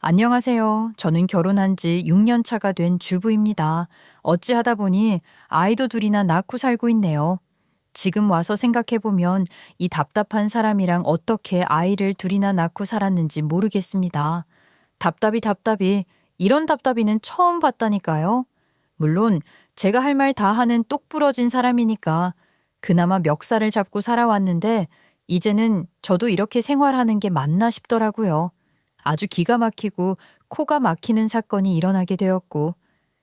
안녕하세요. 저는 결혼한 지 6년 차가 된 주부입니다. 어찌하다 보니 아이도 둘이나 낳고 살고 있네요. 지금 와서 생각해보면 이 답답한 사람이랑 어떻게 아이를 둘이나 낳고 살았는지 모르겠습니다. 답답이, 이런 답답이는 처음 봤다니까요. 물론 제가 할 말 다 하는 똑부러진 사람이니까 그나마 멱살을 잡고 살아왔는데 이제는 저도 이렇게 생활하는 게 맞나 싶더라고요. 아주 기가 막히고 코가 막히는 사건이 일어나게 되었고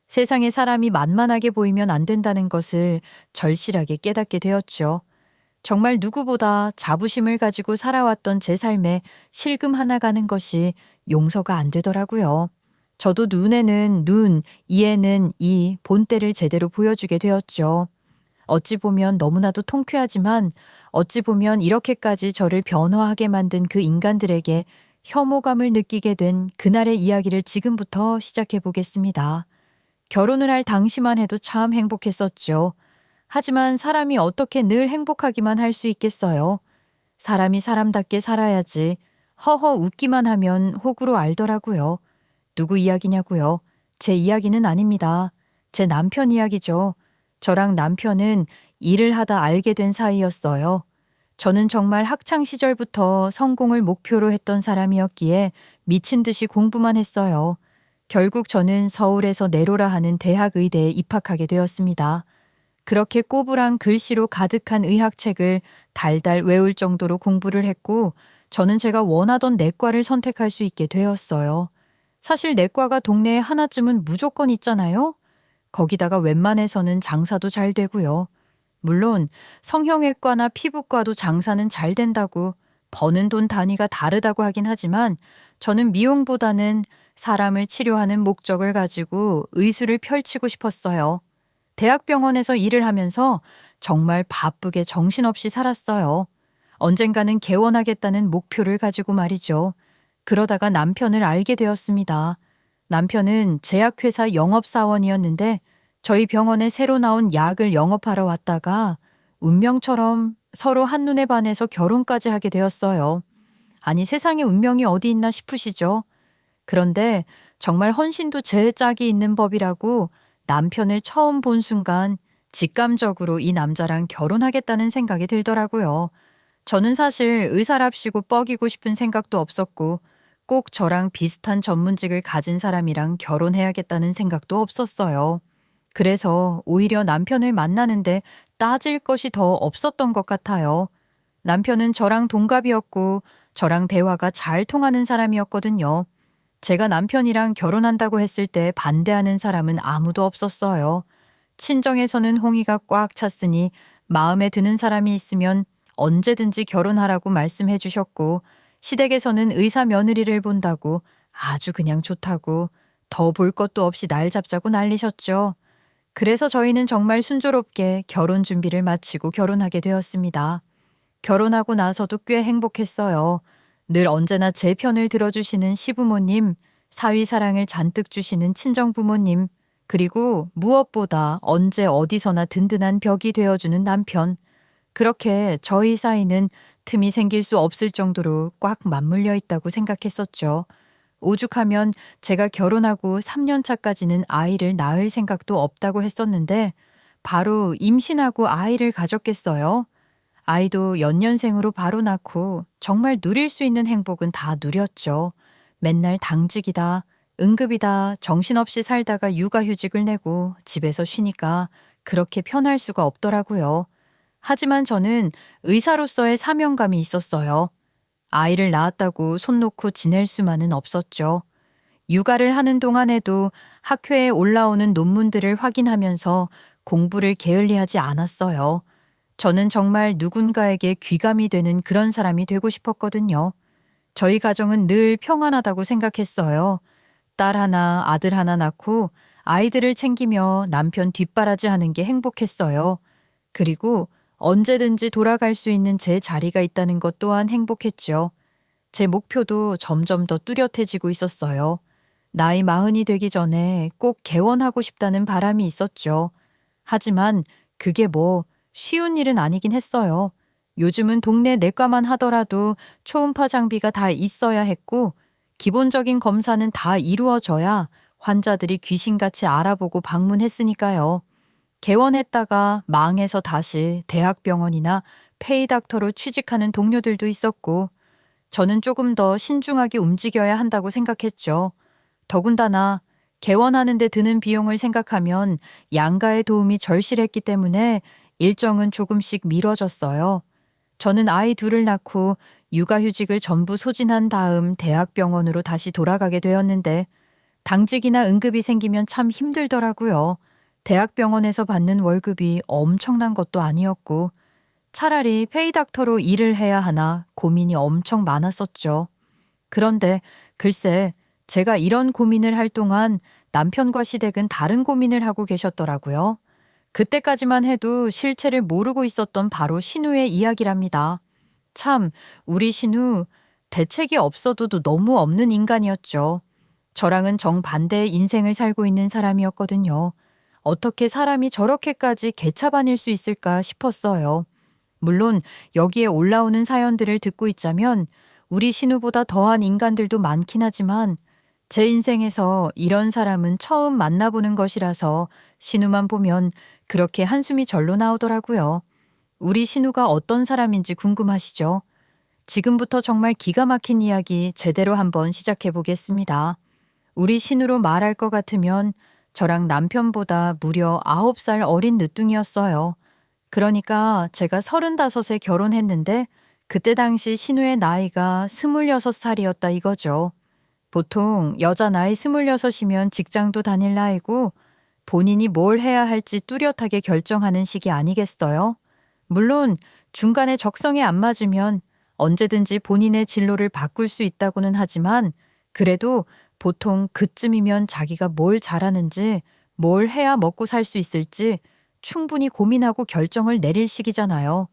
세상에 사람이 만만하게 보이면 안 된다는 것을 절실하게 깨닫게 되었죠. 정말 누구보다 자부심을 가지고 살아왔던 제 삶에 실금 하나 가는 것이 용서가 안 되더라고요. 저도 눈에는 눈, 이에는 이 본때를 제대로 보여주게 되었죠. 어찌 보면 너무나도 통쾌하지만 어찌 보면 이렇게까지 저를 변화하게 만든 그 인간들에게 혐오감을 느끼게 된 그날의 이야기를 지금부터 시작해 보겠습니다. 결혼을 할 당시만 해도 참 행복했었죠. 하지만 사람이 어떻게 늘 행복하기만 할 수 있겠어요? 사람이 사람답게 살아야지. 허허 웃기만 하면 호구로 알더라고요. 누구 이야기냐고요? 제 이야기는 아닙니다. 제 남편 이야기죠. 저랑 남편은 일을 하다 알게 된 사이였어요. 저는 정말 학창 시절부터 성공을 목표로 했던 사람이었기에 미친 듯이 공부만 했어요. 결국 저는 서울에서 내로라 하는 대학의대에 입학하게 되었습니다. 그렇게 꼬부랑 글씨로 가득한 의학책을 달달 외울 정도로 공부를 했고 저는 제가 원하던 내과를 선택할 수 있게 되었어요. 사실 내과가 동네에 하나쯤은 무조건 있잖아요. 거기다가 웬만해서는 장사도 잘 되고요. 물론 성형외과나 피부과도 장사는 잘 된다고 버는 돈 단위가 다르다고 하긴 하지만 저는 미용보다는 사람을 치료하는 목적을 가지고 의술을 펼치고 싶었어요. 대학병원에서 일을 하면서 정말 바쁘게 정신없이 살았어요. 언젠가는 개원하겠다는 목표를 가지고 말이죠. 그러다가 남편을 알게 되었습니다. 남편은 제약회사 영업사원이었는데 저희 병원에 새로 나온 약을 영업하러 왔다가 운명처럼 서로 한눈에 반해서 결혼까지 하게 되었어요. 아니 세상에 운명이 어디 있나 싶으시죠? 그런데 정말 헌신도 제 짝이 있는 법이라고 남편을 처음 본 순간 직감적으로 이 남자랑 결혼하겠다는 생각이 들더라고요. 저는 사실 의사랍시고 뻐기고 싶은 생각도 없었고 꼭 저랑 비슷한 전문직을 가진 사람이랑 결혼해야겠다는 생각도 없었어요. 그래서 오히려 남편을 만나는데 따질 것이 더 없었던 것 같아요. 남편은 저랑 동갑이었고 저랑 대화가 잘 통하는 사람이었거든요. 제가 남편이랑 결혼한다고 했을 때 반대하는 사람은 아무도 없었어요. 친정에서는 홍의가 꽉 찼으니 마음에 드는 사람이 있으면 언제든지 결혼하라고 말씀해 주셨고 시댁에서는 의사 며느리를 본다고 아주 그냥 좋다고 더 볼 것도 없이 날 잡자고 난리셨죠. 그래서 저희는 정말 순조롭게 결혼 준비를 마치고 결혼하게 되었습니다. 결혼하고 나서도 꽤 행복했어요. 늘 언제나 제 편을 들어주시는 시부모님, 사위 사랑을 잔뜩 주시는 친정부모님, 그리고 무엇보다 언제 어디서나 든든한 벽이 되어주는 남편. 그렇게 저희 사이는 틈이 생길 수 없을 정도로 꽉 맞물려 있다고 생각했었죠. 오죽하면 제가 결혼하고 3년 차까지는 아이를 낳을 생각도 없다고 했었는데 바로 임신하고 아이를 가졌겠어요. 아이도 연년생으로 바로 낳고 정말 누릴 수 있는 행복은 다 누렸죠. 맨날 당직이다, 응급이다, 정신없이 살다가 육아휴직을 내고 집에서 쉬니까 그렇게 편할 수가 없더라고요. 하지만 저는 의사로서의 사명감이 있었어요. 아이를 낳았다고 손 놓고 지낼 수만은 없었죠. 육아를 하는 동안에도 학회에 올라오는 논문들을 확인하면서 공부를 게을리하지 않았어요. 저는 정말 누군가에게 귀감이 되는 그런 사람이 되고 싶었거든요. 저희 가정은 늘 평안하다고 생각했어요. 딸 하나, 아들 하나 낳고 아이들을 챙기며 남편 뒷바라지 하는 게 행복했어요. 그리고 언제든지 돌아갈 수 있는 제 자리가 있다는 것 또한 행복했죠. 제 목표도 점점 더 뚜렷해지고 있었어요. 나이 40이 되기 전에 꼭 개원하고 싶다는 바람이 있었죠. 하지만 그게 뭐 쉬운 일은 아니긴 했어요. 요즘은 동네 내과만 하더라도 초음파 장비가 다 있어야 했고 기본적인 검사는 다 이루어져야 환자들이 귀신같이 알아보고 방문했으니까요. 개원했다가 망해서 다시 대학병원이나 페이닥터로 취직하는 동료들도 있었고, 저는 조금 더 신중하게 움직여야 한다고 생각했죠. 더군다나 개원하는 데 드는 비용을 생각하면 양가의 도움이 절실했기 때문에 일정은 조금씩 미뤄졌어요. 저는 아이 둘을 낳고 육아휴직을 전부 소진한 다음 대학병원으로 다시 돌아가게 되었는데, 당직이나 응급이 생기면 참 힘들더라고요. 대학병원에서 받는 월급이 엄청난 것도 아니었고, 차라리 페이닥터로 일을 해야 하나 고민이 엄청 많았었죠. 그런데 글쎄, 제가 이런 고민을 할 동안 남편과 시댁은 다른 고민을 하고 계셨더라고요. 그때까지만 해도 실체를 모르고 있었던 바로 신우의 이야기랍니다. 참, 우리 신우 대책이 없어도 너무 없는 인간이었죠. 저랑은 정반대의 인생을 살고 있는 사람이었거든요. 어떻게 사람이 저렇게까지 개차반일 수 있을까 싶었어요. 물론 여기에 올라오는 사연들을 듣고 있자면 우리 신우보다 더한 인간들도 많긴 하지만 제 인생에서 이런 사람은 처음 만나보는 것이라서 신우만 보면 그렇게 한숨이 절로 나오더라고요. 우리 신우가 어떤 사람인지 궁금하시죠? 지금부터 정말 기가 막힌 이야기 제대로 한번 시작해 보겠습니다. 우리 신우로 말할 것 같으면 저랑 남편보다 무려 9살 어린 늦둥이였어요. 그러니까 제가 35에 결혼했는데 그때 당시 신우의 나이가 26살이었다 이거죠. 보통 여자 나이 26이면 직장도 다닐 나이고 본인이 뭘 해야 할지 뚜렷하게 결정하는 시기 아니겠어요? 물론 중간에 적성에 안 맞으면 언제든지 본인의 진로를 바꿀 수 있다고는 하지만 그래도 보통 그쯤이면 자기가 뭘 잘하는지, 뭘 해야 먹고 살 수 있을지 충분히 고민하고 결정을 내릴 시기잖아요.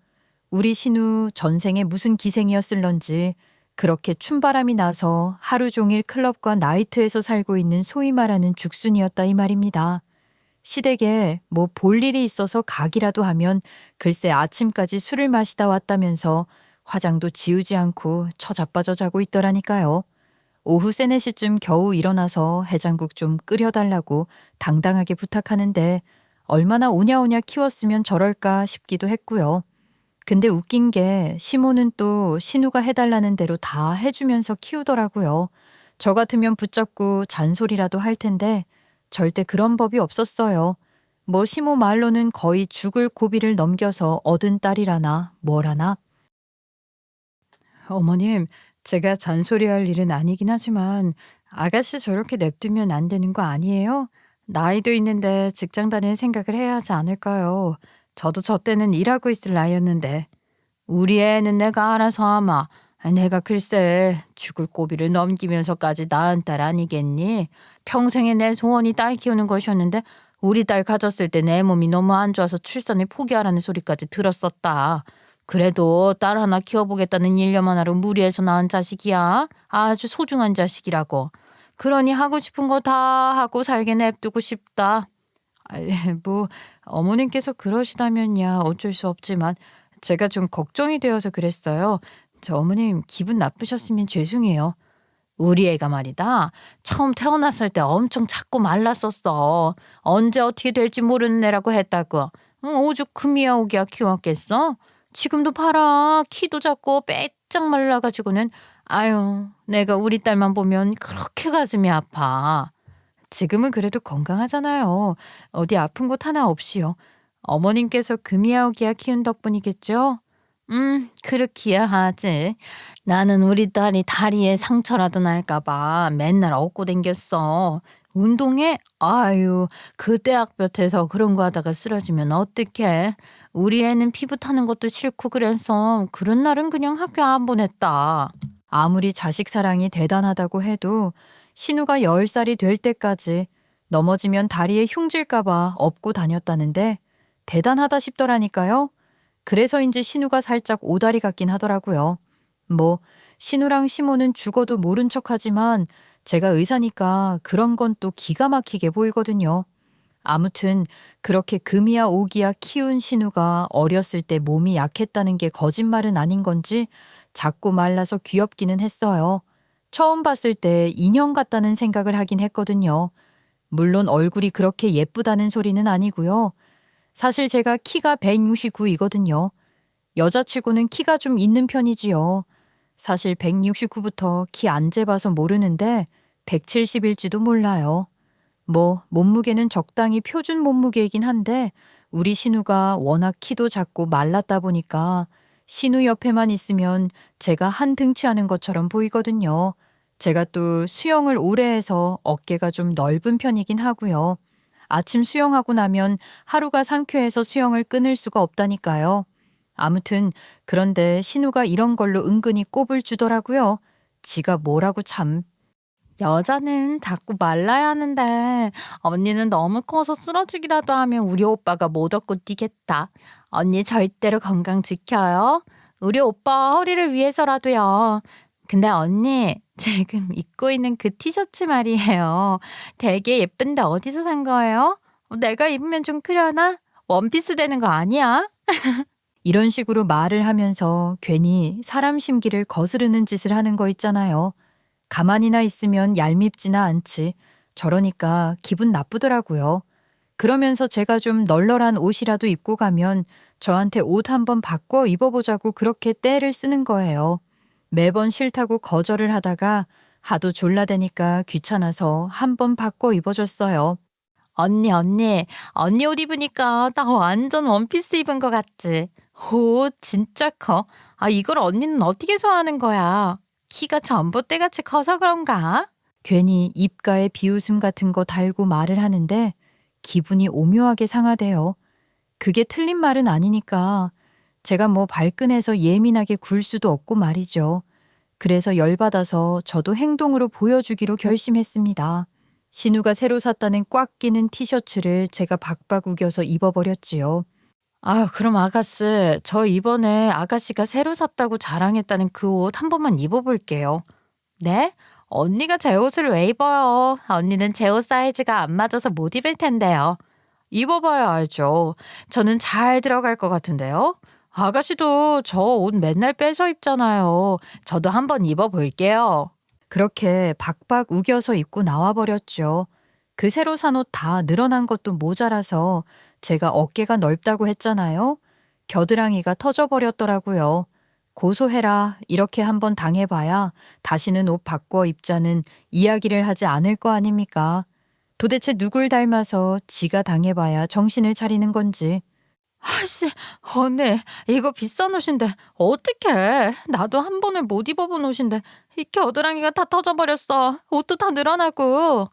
우리 신우 전생에 무슨 기생이었을런지 그렇게 춤바람이 나서 하루 종일 클럽과 나이트에서 살고 있는 소위 말하는 죽순이었다 이 말입니다. 시댁에 뭐 볼 일이 있어서 가기라도 하면 글쎄 아침까지 술을 마시다 왔다면서 화장도 지우지 않고 처자빠져 자고 있더라니까요. 오후 3, 4시쯤 겨우 일어나서 해장국 좀 끓여달라고 당당하게 부탁하는데 얼마나 오냐오냐 키웠으면 저럴까 싶기도 했고요. 근데 웃긴 게 시모는 또 신우가 해달라는 대로 다 해주면서 키우더라고요. 저 같으면 붙잡고 잔소리라도 할 텐데 절대 그런 법이 없었어요. 뭐 시모 말로는 거의 죽을 고비를 넘겨서 얻은 딸이라나 뭐라나. 어머님, 제가 잔소리할 일은 아니긴 하지만 아가씨 저렇게 냅두면 안 되는 거 아니에요? 나이도 있는데 직장 다닐 생각을 해야 하지 않을까요? 저도 저 때는 일하고 있을 나이였는데. 우리 애는 내가 알아서 아마. 내가 글쎄 죽을 고비를 넘기면서까지 낳은 딸 아니겠니? 평생에 내 소원이 딸 키우는 것이었는데 우리 딸 가졌을 때 내 몸이 너무 안 좋아서 출산을 포기하라는 소리까지 들었었다. 그래도 딸 하나 키워보겠다는 일념 하나로 무리해서 낳은 자식이야. 아주 소중한 자식이라고. 그러니 하고 싶은 거 다 하고 살게 냅두고 싶다. 뭐 어머님께서 그러시다면야 어쩔 수 없지만 제가 좀 걱정이 되어서 그랬어요. 저 어머님 기분 나쁘셨으면 죄송해요. 우리 애가 말이다. 처음 태어났을 때 엄청 작고 말랐었어. 언제 어떻게 될지 모르는 애라고 했다고. 오죽 금이야 오기야 키웠겠어? 지금도 봐라. 키도 작고 빼짝 말라가지고는 아유 내가 우리 딸만 보면 그렇게 가슴이 아파. 지금은 그래도 건강하잖아요. 어디 아픈 곳 하나 없이요. 어머님께서 금이야오기야 키운 덕분이겠죠? 그렇기야 하지. 나는 우리 딸이 다리에 상처라도 날까봐 맨날 업고 댕겼어. 운동해? 아유, 그 대학볕에서 그런 거 하다가 쓰러지면 어떡해. 우리 애는 피부 타는 것도 싫고 그래서 그런 날은 그냥 학교 안 보냈다. 아무리 자식 사랑이 대단하다고 해도 신우가 10살이 될 때까지 넘어지면 다리에 흉질까봐 업고 다녔다는데 대단하다 싶더라니까요. 그래서인지 신우가 살짝 오다리 같긴 하더라고요. 뭐 신우랑 시모는 죽어도 모른 척하지만 제가 의사니까 그런 건 또 기가 막히게 보이거든요. 아무튼 그렇게 금이야 오기야 키운 신우가 어렸을 때 몸이 약했다는 게 거짓말은 아닌 건지 작고 말라서 귀엽기는 했어요. 처음 봤을 때 인형 같다는 생각을 하긴 했거든요. 물론 얼굴이 그렇게 예쁘다는 소리는 아니고요. 사실 제가 키가 169이거든요. 여자치고는 키가 좀 있는 편이지요. 사실 169부터 키 안 재봐서 모르는데 170일지도 몰라요. 뭐 몸무게는 적당히 표준 몸무게이긴 한데 우리 신우가 워낙 키도 작고 말랐다 보니까 신우 옆에만 있으면 제가 한 등치 하는 것처럼 보이거든요. 제가 또 수영을 오래 해서 어깨가 좀 넓은 편이긴 하고요. 아침 수영하고 나면 하루가 상쾌해서 수영을 끊을 수가 없다니까요. 아무튼 그런데 신우가 이런 걸로 은근히 꼽을 주더라고요. 지가 뭐라고 참. 여자는 자꾸 말라야 하는데 언니는 너무 커서 쓰러지기라도 하면 우리 오빠가 못 얻고 뛰겠다. 언니 절대로 건강 지켜요. 우리 오빠 허리를 위해서라도요. 근데 언니 지금 입고 있는 그 티셔츠 말이에요. 되게 예쁜데 어디서 산 거예요? 내가 입으면 좀 크려나? 원피스 되는 거 아니야? 이런 식으로 말을 하면서 괜히 사람 심기를 거스르는 짓을 하는 거 있잖아요. 가만히나 있으면 얄밉지나 않지. 저러니까 기분 나쁘더라고요. 그러면서 제가 좀 널널한 옷이라도 입고 가면 저한테 옷 한번 바꿔 입어보자고 그렇게 떼를 쓰는 거예요. 매번 싫다고 거절을 하다가 하도 졸라대니까 귀찮아서 한번 바꿔 입어줬어요. 언니 옷 입으니까 나 완전 원피스 입은 것 같지? 오, 진짜 커. 아, 이걸 언니는 어떻게 소화하는 거야? 키가 전봇대같이 커서 그런가? 괜히 입가에 비웃음 같은 거 달고 말을 하는데 기분이 오묘하게 상하대요. 그게 틀린 말은 아니니까 제가 뭐 발끈해서 예민하게 굴 수도 없고 말이죠. 그래서 열받아서 저도 행동으로 보여주기로 결심했습니다. 신우가 새로 샀다는 꽉 끼는 티셔츠를 제가 박박 우겨서 입어버렸지요. 아, 그럼 아가씨, 저 이번에 아가씨가 새로 샀다고 자랑했다는 그 옷 한 번만 입어볼게요. 네? 언니가 제 옷을 왜 입어요? 언니는 제 옷 사이즈가 안 맞아서 못 입을 텐데요. 입어봐야 알죠. 저는 잘 들어갈 것 같은데요. 아가씨도 저 옷 맨날 빼서 입잖아요. 저도 한번 입어볼게요. 그렇게 박박 우겨서 입고 나와버렸죠. 그 새로 산 옷 다 늘어난 것도 모자라서 제가 어깨가 넓다고 했잖아요. 겨드랑이가 터져버렸더라고요. 고소해라 이렇게 한번 당해봐야 다시는 옷 바꿔 입자는 이야기를 하지 않을 거 아닙니까? 도대체 누굴 닮아서 지가 당해봐야 정신을 차리는 건지. 아씨, 언니, 이거 비싼 옷인데 어떡해. 나도 한 번을 못 입어본 옷인데 이 겨드랑이가 다 터져버렸어. 옷도 다 늘어나고.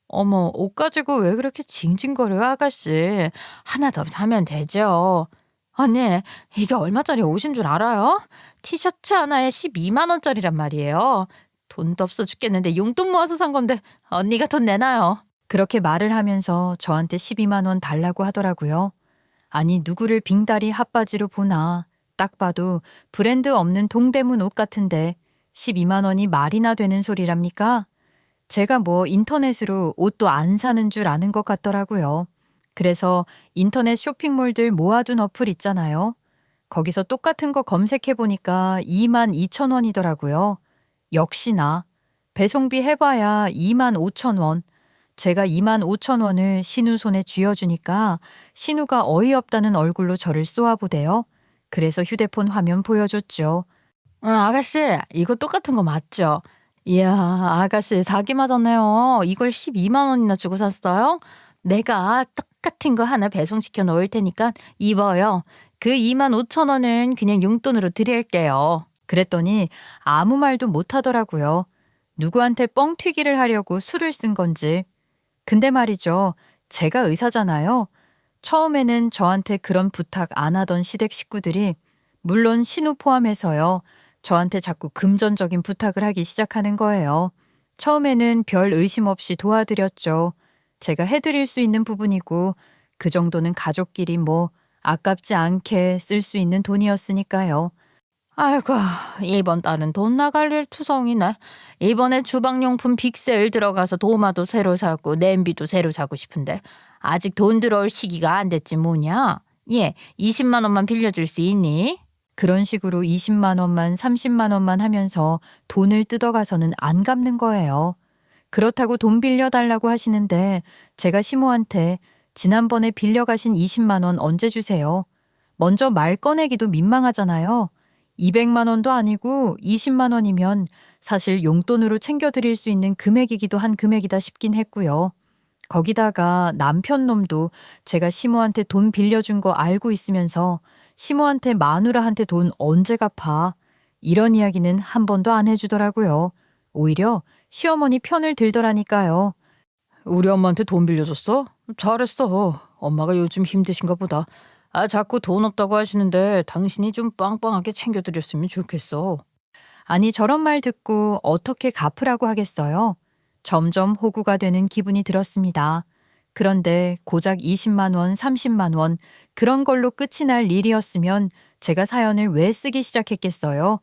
어머, 옷 가지고 왜 그렇게 징징거려요, 아가씨. 하나 더 사면 되죠. 언니, 이게 얼마짜리 옷인 줄 알아요? 티셔츠 하나에 12만 원짜리란 말이에요. 돈도 없어 죽겠는데 용돈 모아서 산 건데 언니가 돈 내놔요. 그렇게 말을 하면서 저한테 12만 원 달라고 하더라고요. 아니 누구를 빙다리 핫바지로 보나. 딱 봐도 브랜드 없는 동대문 옷 같은데 12만 원이 말이나 되는 소리랍니까? 제가 뭐 인터넷으로 옷도 안 사는 줄 아는 것 같더라고요. 그래서 인터넷 쇼핑몰들 모아둔 어플 있잖아요. 거기서 똑같은 거 검색해 보니까 2만 2천 원이더라고요. 역시나 배송비 해봐야 2만 5천 원. 제가 2만 5천 원을 신우 손에 쥐어주니까 신우가 어이없다는 얼굴로 저를 쏘아보대요. 그래서 휴대폰 화면 보여줬죠. 아가씨, 이거 똑같은 거 맞죠? 이야, 아가씨 사기 맞았네요. 이걸 12만 원이나 주고 샀어요? 내가 똑같은 거 하나 배송시켜 놓을 테니까 입어요. 그 2만 5천 원은 그냥 용돈으로 드릴게요. 그랬더니 아무 말도 못 하더라고요. 누구한테 뻥튀기를 하려고 수를 쓴 건지. 근데 말이죠. 제가 의사잖아요. 처음에는 저한테 그런 부탁 안 하던 시댁 식구들이 물론 신우 포함해서요. 저한테 자꾸 금전적인 부탁을 하기 시작하는 거예요. 처음에는 별 의심 없이 도와드렸죠. 제가 해드릴 수 있는 부분이고 그 정도는 가족끼리 뭐 아깝지 않게 쓸 수 있는 돈이었으니까요. 아이고, 이번 달은 돈 나갈 일 투성이네. 이번에 주방용품 빅세일 들어가서 도마도 새로 사고 냄비도 새로 사고 싶은데 아직 돈 들어올 시기가 안 됐지 뭐냐. 예, 20만 원만 빌려줄 수 있니? 그런 식으로 20만 원만 30만 원만 하면서 돈을 뜯어가서는 안 갚는 거예요. 그렇다고 돈 빌려달라고 하시는데 제가 시모한테 지난번에 빌려가신 20만 원 언제 주세요? 먼저 말 꺼내기도 민망하잖아요. 200만 원도 아니고 20만 원이면 사실 용돈으로 챙겨드릴 수 있는 금액이기도 한 금액이다 싶긴 했고요. 거기다가 남편 놈도 제가 시모한테 돈 빌려준 거 알고 있으면서 시모한테 마누라한테 돈 언제 갚아? 이런 이야기는 한 번도 안 해주더라고요. 오히려 시어머니 편을 들더라니까요. 우리 엄마한테 돈 빌려줬어? 잘했어. 엄마가 요즘 힘드신가 보다. 자꾸 돈 없다고 하시는데 당신이 좀 빵빵하게 챙겨드렸으면 좋겠어. 아니 저런 말 듣고 어떻게 갚으라고 하겠어요? 점점 호구가 되는 기분이 들었습니다. 그런데 고작 20만 원, 30만 원 그런 걸로 끝이 날 일이었으면 제가 사연을 왜 쓰기 시작했겠어요?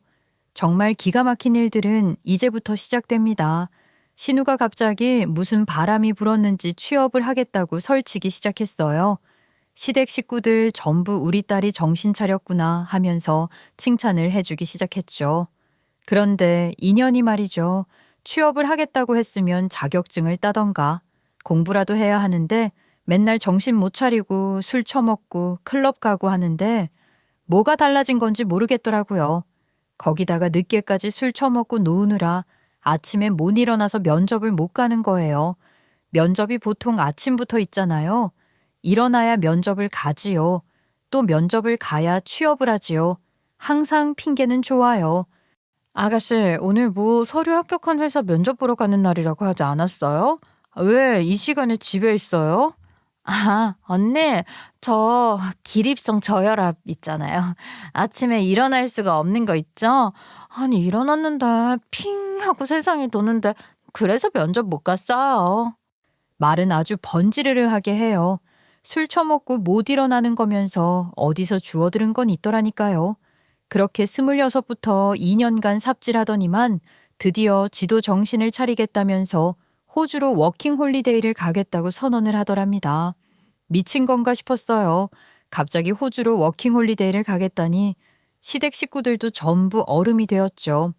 정말 기가 막힌 일들은 이제부터 시작됩니다. 신우가 갑자기 무슨 바람이 불었는지 취업을 하겠다고 설치기 시작했어요. 시댁 식구들 전부 우리 딸이 정신 차렸구나 하면서 칭찬을 해주기 시작했죠. 그런데 인연이 말이죠. 취업을 하겠다고 했으면 자격증을 따던가 공부라도 해야 하는데 맨날 정신 못 차리고 술 처먹고 클럽 가고 하는데 뭐가 달라진 건지 모르겠더라고요. 거기다가 늦게까지 술 처먹고 노느라 아침에 못 일어나서 면접을 못 가는 거예요. 면접이 보통 아침부터 있잖아요. 일어나야 면접을 가지요. 또 면접을 가야 취업을 하지요. 항상 핑계는 좋아요. 아가씨, 오늘 뭐 서류 합격한 회사 면접 보러 가는 날이라고 하지 않았어요? 왜 이 시간에 집에 있어요? 언니, 저 기립성 저혈압 있잖아요. 아침에 일어날 수가 없는 거 있죠? 아니, 일어났는데 핑 하고 세상이 도는데 그래서 면접 못 갔어요. 말은 아주 번지르르하게 해요. 술 처먹고 못 일어나는 거면서 어디서 주워들은 건 있더라니까요. 그렇게 26부터 2년간 삽질하더니만 드디어 지도 정신을 차리겠다면서 호주로 워킹 홀리데이를 가겠다고 선언을 하더랍니다. 미친 건가 싶었어요. 갑자기 호주로 워킹 홀리데이를 가겠다니 시댁 식구들도 전부 얼음이 되었죠.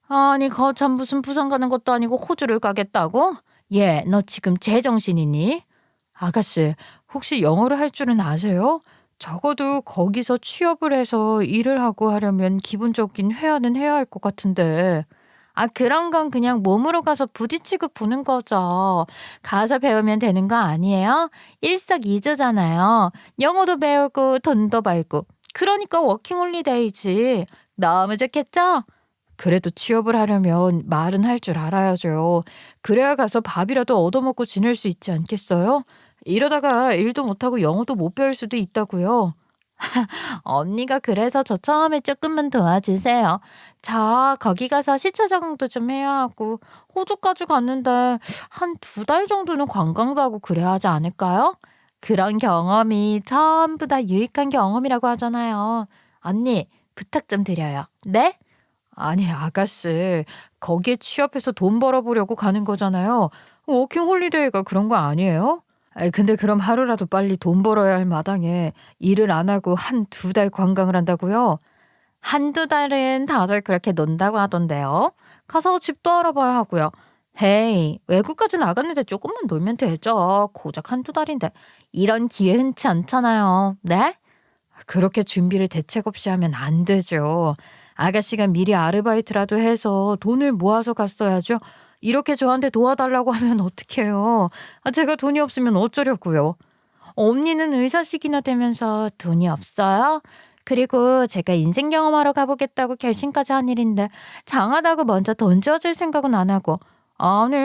아니, 거참 무슨 부산 가는 것도 아니고 호주를 가겠다고? 얘, 너 지금 제정신이니? 아가씨, 혹시 영어를 할 줄은 아세요? 적어도 거기서 취업을 해서 일을 하고 하려면 기본적인 회화는 해야 할 것 같은데. 그런 건 그냥 몸으로 가서 부딪히고 보는 거죠. 가서 배우면 되는 거 아니에요? 일석이조잖아요. 영어도 배우고 돈도 벌고. 그러니까 워킹홀리데이지. 너무 좋겠죠? 그래도 취업을 하려면 말은 할 줄 알아야죠. 그래야 가서 밥이라도 얻어먹고 지낼 수 있지 않겠어요? 이러다가 일도 못하고 영어도 못 배울 수도 있다고요. 언니가 그래서 저 처음에 조금만 도와주세요. 저 거기 가서 시차 적응도 좀 해야 하고 호주까지 갔는데 한 2달 정도는 관광도 하고 그래야 하지 않을까요? 그런 경험이 전부 다 유익한 경험이라고 하잖아요. 언니 부탁 좀 드려요. 네? 아니 아가씨, 거기에 취업해서 돈 벌어보려고 가는 거잖아요. 워킹 홀리데이가 그런 거 아니에요? 근데 그럼 하루라도 빨리 돈 벌어야 할 마당에 일을 안 하고 한 2달 관광을 한다고요? 한두 달은 다들 그렇게 논다고 하던데요. 가서 집도 알아봐야 하고요. 헤이, 외국까지 나갔는데 조금만 놀면 되죠. 고작 한두 달인데. 이런 기회 흔치 않잖아요. 네? 그렇게 준비를 대책 없이 하면 안 되죠. 아가씨가 미리 아르바이트라도 해서 돈을 모아서 갔어야죠. 이렇게 저한테 도와달라고 하면 어떡해요. 제가 돈이 없으면 어쩌려고요. 언니는 의사식이나 되면서 돈이 없어요? 그리고 제가 인생 경험하러 가보겠다고 결심까지 한 일인데 장하다고 먼저 돈 지어줄 생각은 안 하고 아니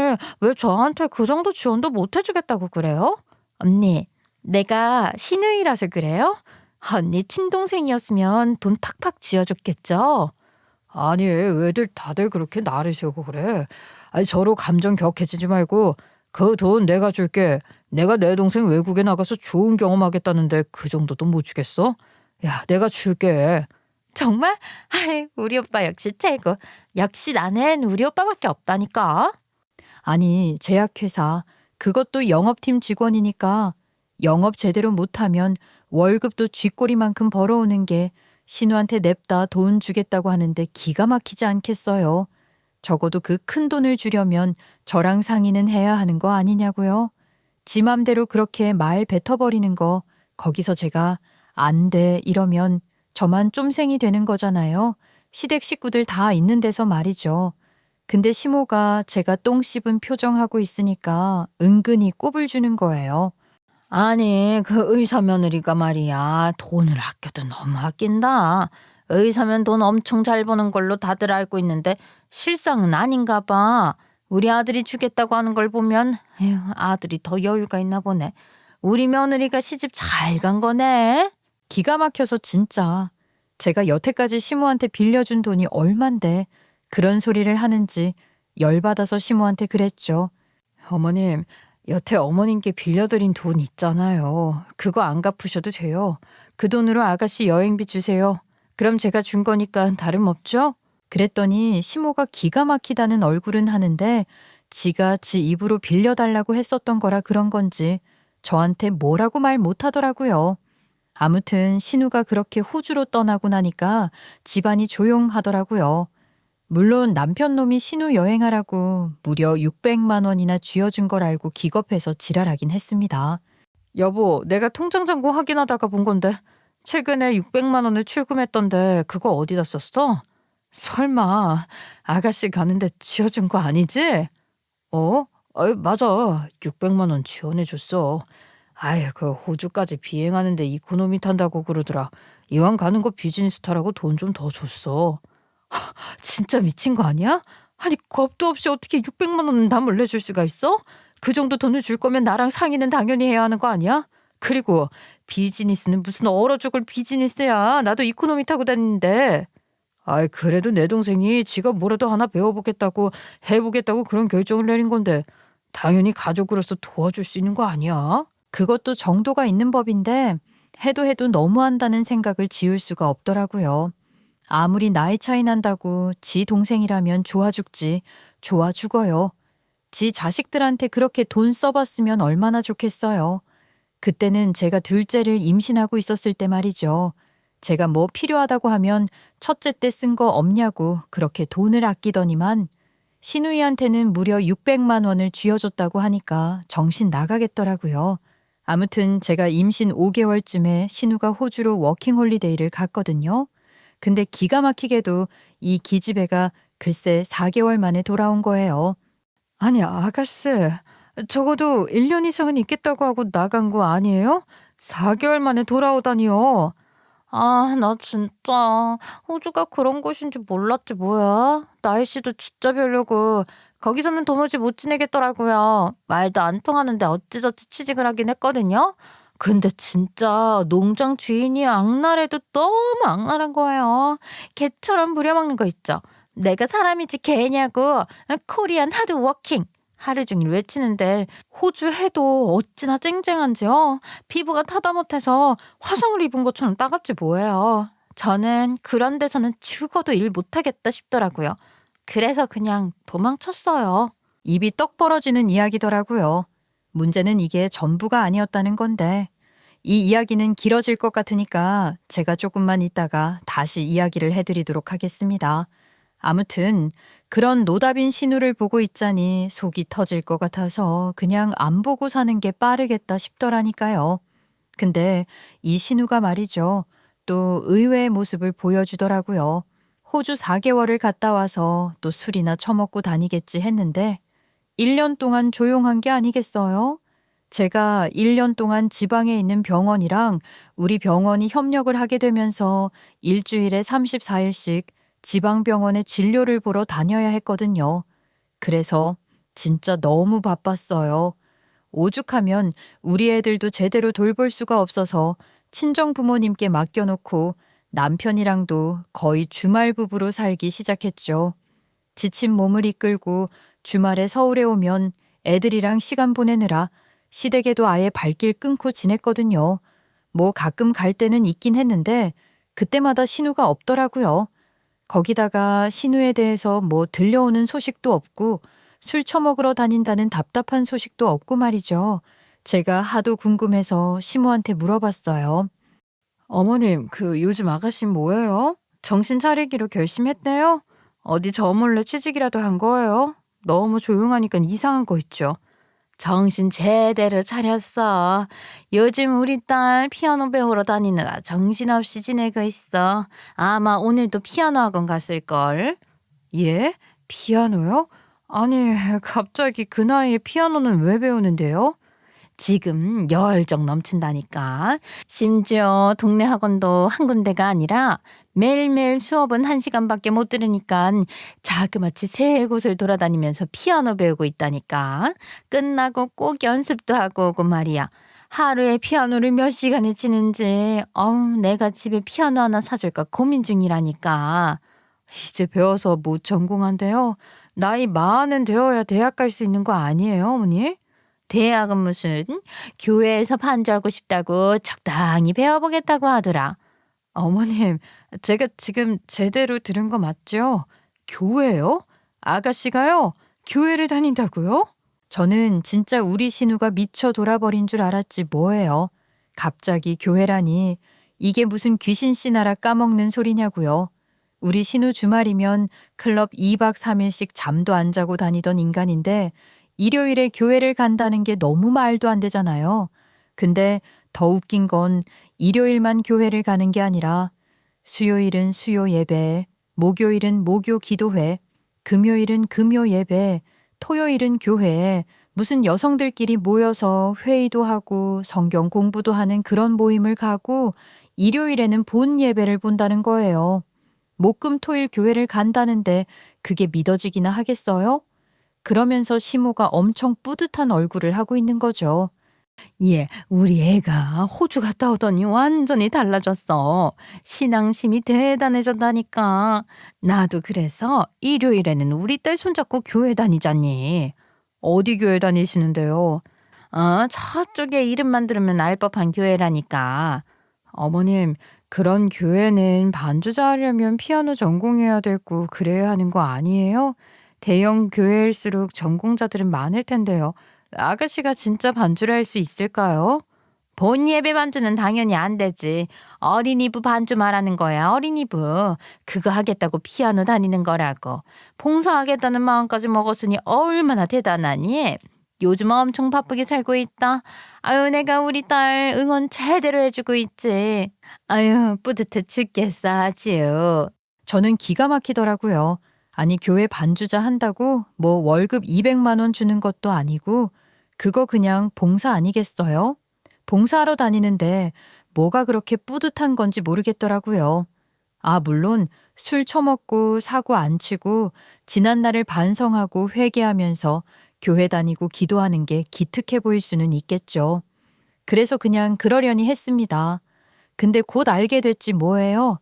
왜 저한테 그 정도 지원도 못 해주겠다고 그래요? 언니 내가 시누이라서 그래요? 언니 친동생이었으면 돈 팍팍 쥐어줬겠죠? 아니 왜들 다들 그렇게 나를 세우고 그래. 서로 감정 격해지지 말고 그 돈 내가 줄게. 내가 내 동생 외국에 나가서 좋은 경험하겠다는데 그 정도도 못 주겠어? 야 내가 줄게. 정말? 우리 오빠 역시 최고. 역시 나는 우리 오빠밖에 없다니까. 아니 제약회사 그것도 영업팀 직원이니까 영업 제대로 못하면 월급도 쥐꼬리만큼 벌어오는 게 신우한테 냅다 돈 주겠다고 하는데 기가 막히지 않겠어요. 적어도 그 큰 돈을 주려면 저랑 상의는 해야 하는 거 아니냐고요. 지 맘대로 그렇게 말 뱉어버리는 거, 거기서 제가 안 돼 이러면 저만 쫌생이 되는 거잖아요. 시댁 식구들 다 있는 데서 말이죠. 근데 시모가 제가 똥 씹은 표정하고 있으니까 은근히 꼽을 주는 거예요. 아니, 그 의사 며느리가 말이야. 돈을 아껴도 너무 아낀다. 의사면 돈 엄청 잘 버는 걸로 다들 알고 있는데 실상은 아닌가 봐. 우리 아들이 주겠다고 하는 걸 보면 에휴, 아들이 더 여유가 있나 보네. 우리 며느리가 시집 잘 간 거네. 기가 막혀서 진짜. 제가 여태까지 시모한테 빌려준 돈이 얼만데 그런 소리를 하는지 열받아서 시모한테 그랬죠. 어머님, 여태 어머님께 빌려드린 돈 있잖아요. 그거 안 갚으셔도 돼요. 그 돈으로 아가씨 여행비 주세요. 그럼 제가 준 거니까 다름없죠? 그랬더니 시모가 기가 막히다는 얼굴은 하는데 지가 지 입으로 빌려달라고 했었던 거라 그런 건지 저한테 뭐라고 말 못하더라고요. 아무튼 신우가 그렇게 호주로 떠나고 나니까 집안이 조용하더라고요. 물론 남편 놈이 신우 여행하라고 무려 600만 원이나 쥐어준 걸 알고 기겁해서 지랄하긴 했습니다. 여보, 내가 통장 잔고 확인하다가 본 건데 최근에 600만 원을 출금했던데 그거 어디다 썼어? 설마 아가씨 가는데 쥐어준 거 아니지? 어? 맞아. 600만 원 지원해줬어. 아이, 그 호주까지 비행하는데 이코노미 탄다고 그러더라. 이왕 가는 거 비즈니스 타라고 돈 좀 더 줬어. 진짜 미친 거 아니야? 아니, 겁도 없이 어떻게 600만 원은 나 몰래 줄 수가 있어? 그 정도 돈을 줄 거면 나랑 상의는 당연히 해야 하는 거 아니야? 그리고 비즈니스는 무슨 얼어 죽을 비즈니스야. 나도 이코노미 타고 다니는데. 아이, 그래도 내 동생이 지가 뭐라도 하나 배워보겠다고 해보겠다고 그런 결정을 내린 건데 당연히 가족으로서 도와줄 수 있는 거 아니야? 그것도 정도가 있는 법인데 해도 너무한다는 생각을 지울 수가 없더라고요. 아무리 나이 차이 난다고 지 동생이라면 좋아 죽지, 좋아 죽어요. 지 자식들한테 그렇게 돈 써봤으면 얼마나 좋겠어요. 그때는 제가 둘째를 임신하고 있었을 때 말이죠. 제가 뭐 필요하다고 하면 첫째 때 쓴 거 없냐고 그렇게 돈을 아끼더니만 신우이한테는 무려 600만 원을 쥐어줬다고 하니까 정신 나가겠더라고요. 아무튼 제가 임신 5개월쯤에 신우가 호주로 워킹홀리데이를 갔거든요. 근데 기가 막히게도 이 기집애가 글쎄 4개월 만에 돌아온 거예요. 아니, 아가씨. 적어도 1년 이상은 있겠다고 하고 나간 거 아니에요? 4개월 만에 돌아오다니요. 아, 나 진짜 호주가 그런 곳인지 몰랐지 뭐야. 날씨도 진짜 별로고 거기서는 도무지 못 지내겠더라고요. 말도 안 통하는데 어찌저찌 취직을 하긴 했거든요. 근데 진짜 농장 주인이 악랄해도 너무 악랄한 거예요. 개처럼 부려먹는 거 있죠. 내가 사람이지 개냐고. 코리안 하드 워킹. 하루 종일 외치는데 호주 해도 어찌나 쨍쨍한지요. 피부가 타다 못해서 화성을 입은 것처럼 따갑지 뭐예요. 저는 그런 데서는 죽어도 일 못하겠다 싶더라고요. 그래서 그냥 도망쳤어요. 입이 떡 벌어지는 이야기더라고요. 문제는 이게 전부가 아니었다는 건데 이 이야기는 길어질 것 같으니까 제가 조금만 있다가 다시 이야기를 해드리도록 하겠습니다. 아무튼 그런 노답인 신우를 보고 있자니 속이 터질 것 같아서 그냥 안 보고 사는 게 빠르겠다 싶더라니까요. 근데 이 신우가 말이죠. 또 의외의 모습을 보여주더라고요. 호주 4개월을 갔다 와서 또 술이나 처먹고 다니겠지 했는데 1년 동안 조용한 게 아니겠어요? 제가 1년 동안 지방에 있는 병원이랑 우리 병원이 협력을 하게 되면서 일주일에 34일씩 지방병원에 진료를 보러 다녀야 했거든요. 그래서 진짜 너무 바빴어요. 오죽하면 우리 애들도 제대로 돌볼 수가 없어서 친정 부모님께 맡겨놓고 남편이랑도 거의 주말 부부로 살기 시작했죠. 지친 몸을 이끌고 주말에 서울에 오면 애들이랑 시간 보내느라 시댁에도 아예 발길 끊고 지냈거든요. 뭐 가끔 갈 때는 있긴 했는데 그때마다 신우가 없더라고요. 거기다가 신우에 대해서 뭐 들려오는 소식도 없고 술 처먹으러 다닌다는 답답한 소식도 없고 말이죠. 제가 하도 궁금해서 시모한테 물어봤어요. 어머님, 요즘 아가씨 뭐예요? 정신 차리기로 결심했대요? 어디 저 몰래 취직이라도 한 거예요? 너무 조용하니까 이상한 거 있죠. 정신 제대로 차렸어. 요즘 우리 딸 피아노 배우러 다니느라 정신없이 지내고 있어. 아마 오늘도 피아노 학원 갔을걸. 예? 피아노요? 아니, 갑자기 그 나이에 피아노는 왜 배우는데요? 지금 열정 넘친다니까. 심지어 동네 학원도 한 군데가 아니라 매일매일 수업은 1시간밖에 못 들으니까 자그마치 3곳을 돌아다니면서 피아노 배우고 있다니까. 끝나고 꼭 연습도 하고 오고 말이야. 하루에 피아노를 몇 시간을 치는지 내가 집에 피아노 하나 사줄까 고민 중이라니까. 이제 배워서 뭐 전공한대요? 나이 40은 되어야 대학 갈 수 있는 거 아니에요, 어머니? 대학은 무슨 교회에서 반주하고 싶다고 적당히 배워보겠다고 하더라. 어머님, 제가 지금 제대로 들은 거 맞죠? 교회요? 아가씨가요? 교회를 다닌다고요? 저는 진짜 우리 신우가 미쳐 돌아버린 줄 알았지 뭐예요. 갑자기 교회라니 이게 무슨 귀신 씨나라 까먹는 소리냐고요. 우리 신우 주말이면 클럽 2박 3일씩 잠도 안 자고 다니던 인간인데 일요일에 교회를 간다는 게 너무 말도 안 되잖아요. 근데 더 웃긴 건 일요일만 교회를 가는 게 아니라 수요일은 수요 예배, 목요일은 목요 기도회, 금요일은 금요 예배, 토요일은 교회에 무슨 여성들끼리 모여서 회의도 하고 성경 공부도 하는 그런 모임을 가고 일요일에는 본 예배를 본다는 거예요. 목금토일 교회를 간다는데 그게 믿어지기나 하겠어요? 그러면서 시모가 엄청 뿌듯한 얼굴을 하고 있는 거죠. 예, 우리 애가 호주 갔다 오더니 완전히 달라졌어. 신앙심이 대단해졌다니까. 나도 그래서 일요일에는 우리 딸 손잡고 교회 다니자니. 어디 교회 다니시는데요? 저쪽에 이름만 들으면 알 법한 교회라니까. 어머님, 그런 교회는 반주자 하려면 피아노 전공해야 되고 그래야 하는 거 아니에요? 대형 교회일수록 전공자들은 많을 텐데요. 아가씨가 진짜 반주를 할 수 있을까요? 본 예배 반주는 당연히 안 되지. 어린이부 반주 말하는 거야, 어린이부. 그거 하겠다고 피아노 다니는 거라고. 봉사하겠다는 마음까지 먹었으니 얼마나 대단하니? 요즘 엄청 바쁘게 살고 있다. 아유, 내가 우리 딸 응원 제대로 해주고 있지. 아유, 뿌듯해 죽겠어, 아주. 저는 기가 막히더라고요. 아니, 교회 반주자 한다고 뭐 월급 200만 원 주는 것도 아니고 그거 그냥 봉사 아니겠어요? 봉사하러 다니는데 뭐가 그렇게 뿌듯한 건지 모르겠더라고요. 물론 술 처먹고 사고 안 치고 지난날을 반성하고 회개하면서 교회 다니고 기도하는 게 기특해 보일 수는 있겠죠. 그래서 그냥 그러려니 했습니다. 근데 곧 알게 됐지 뭐예요.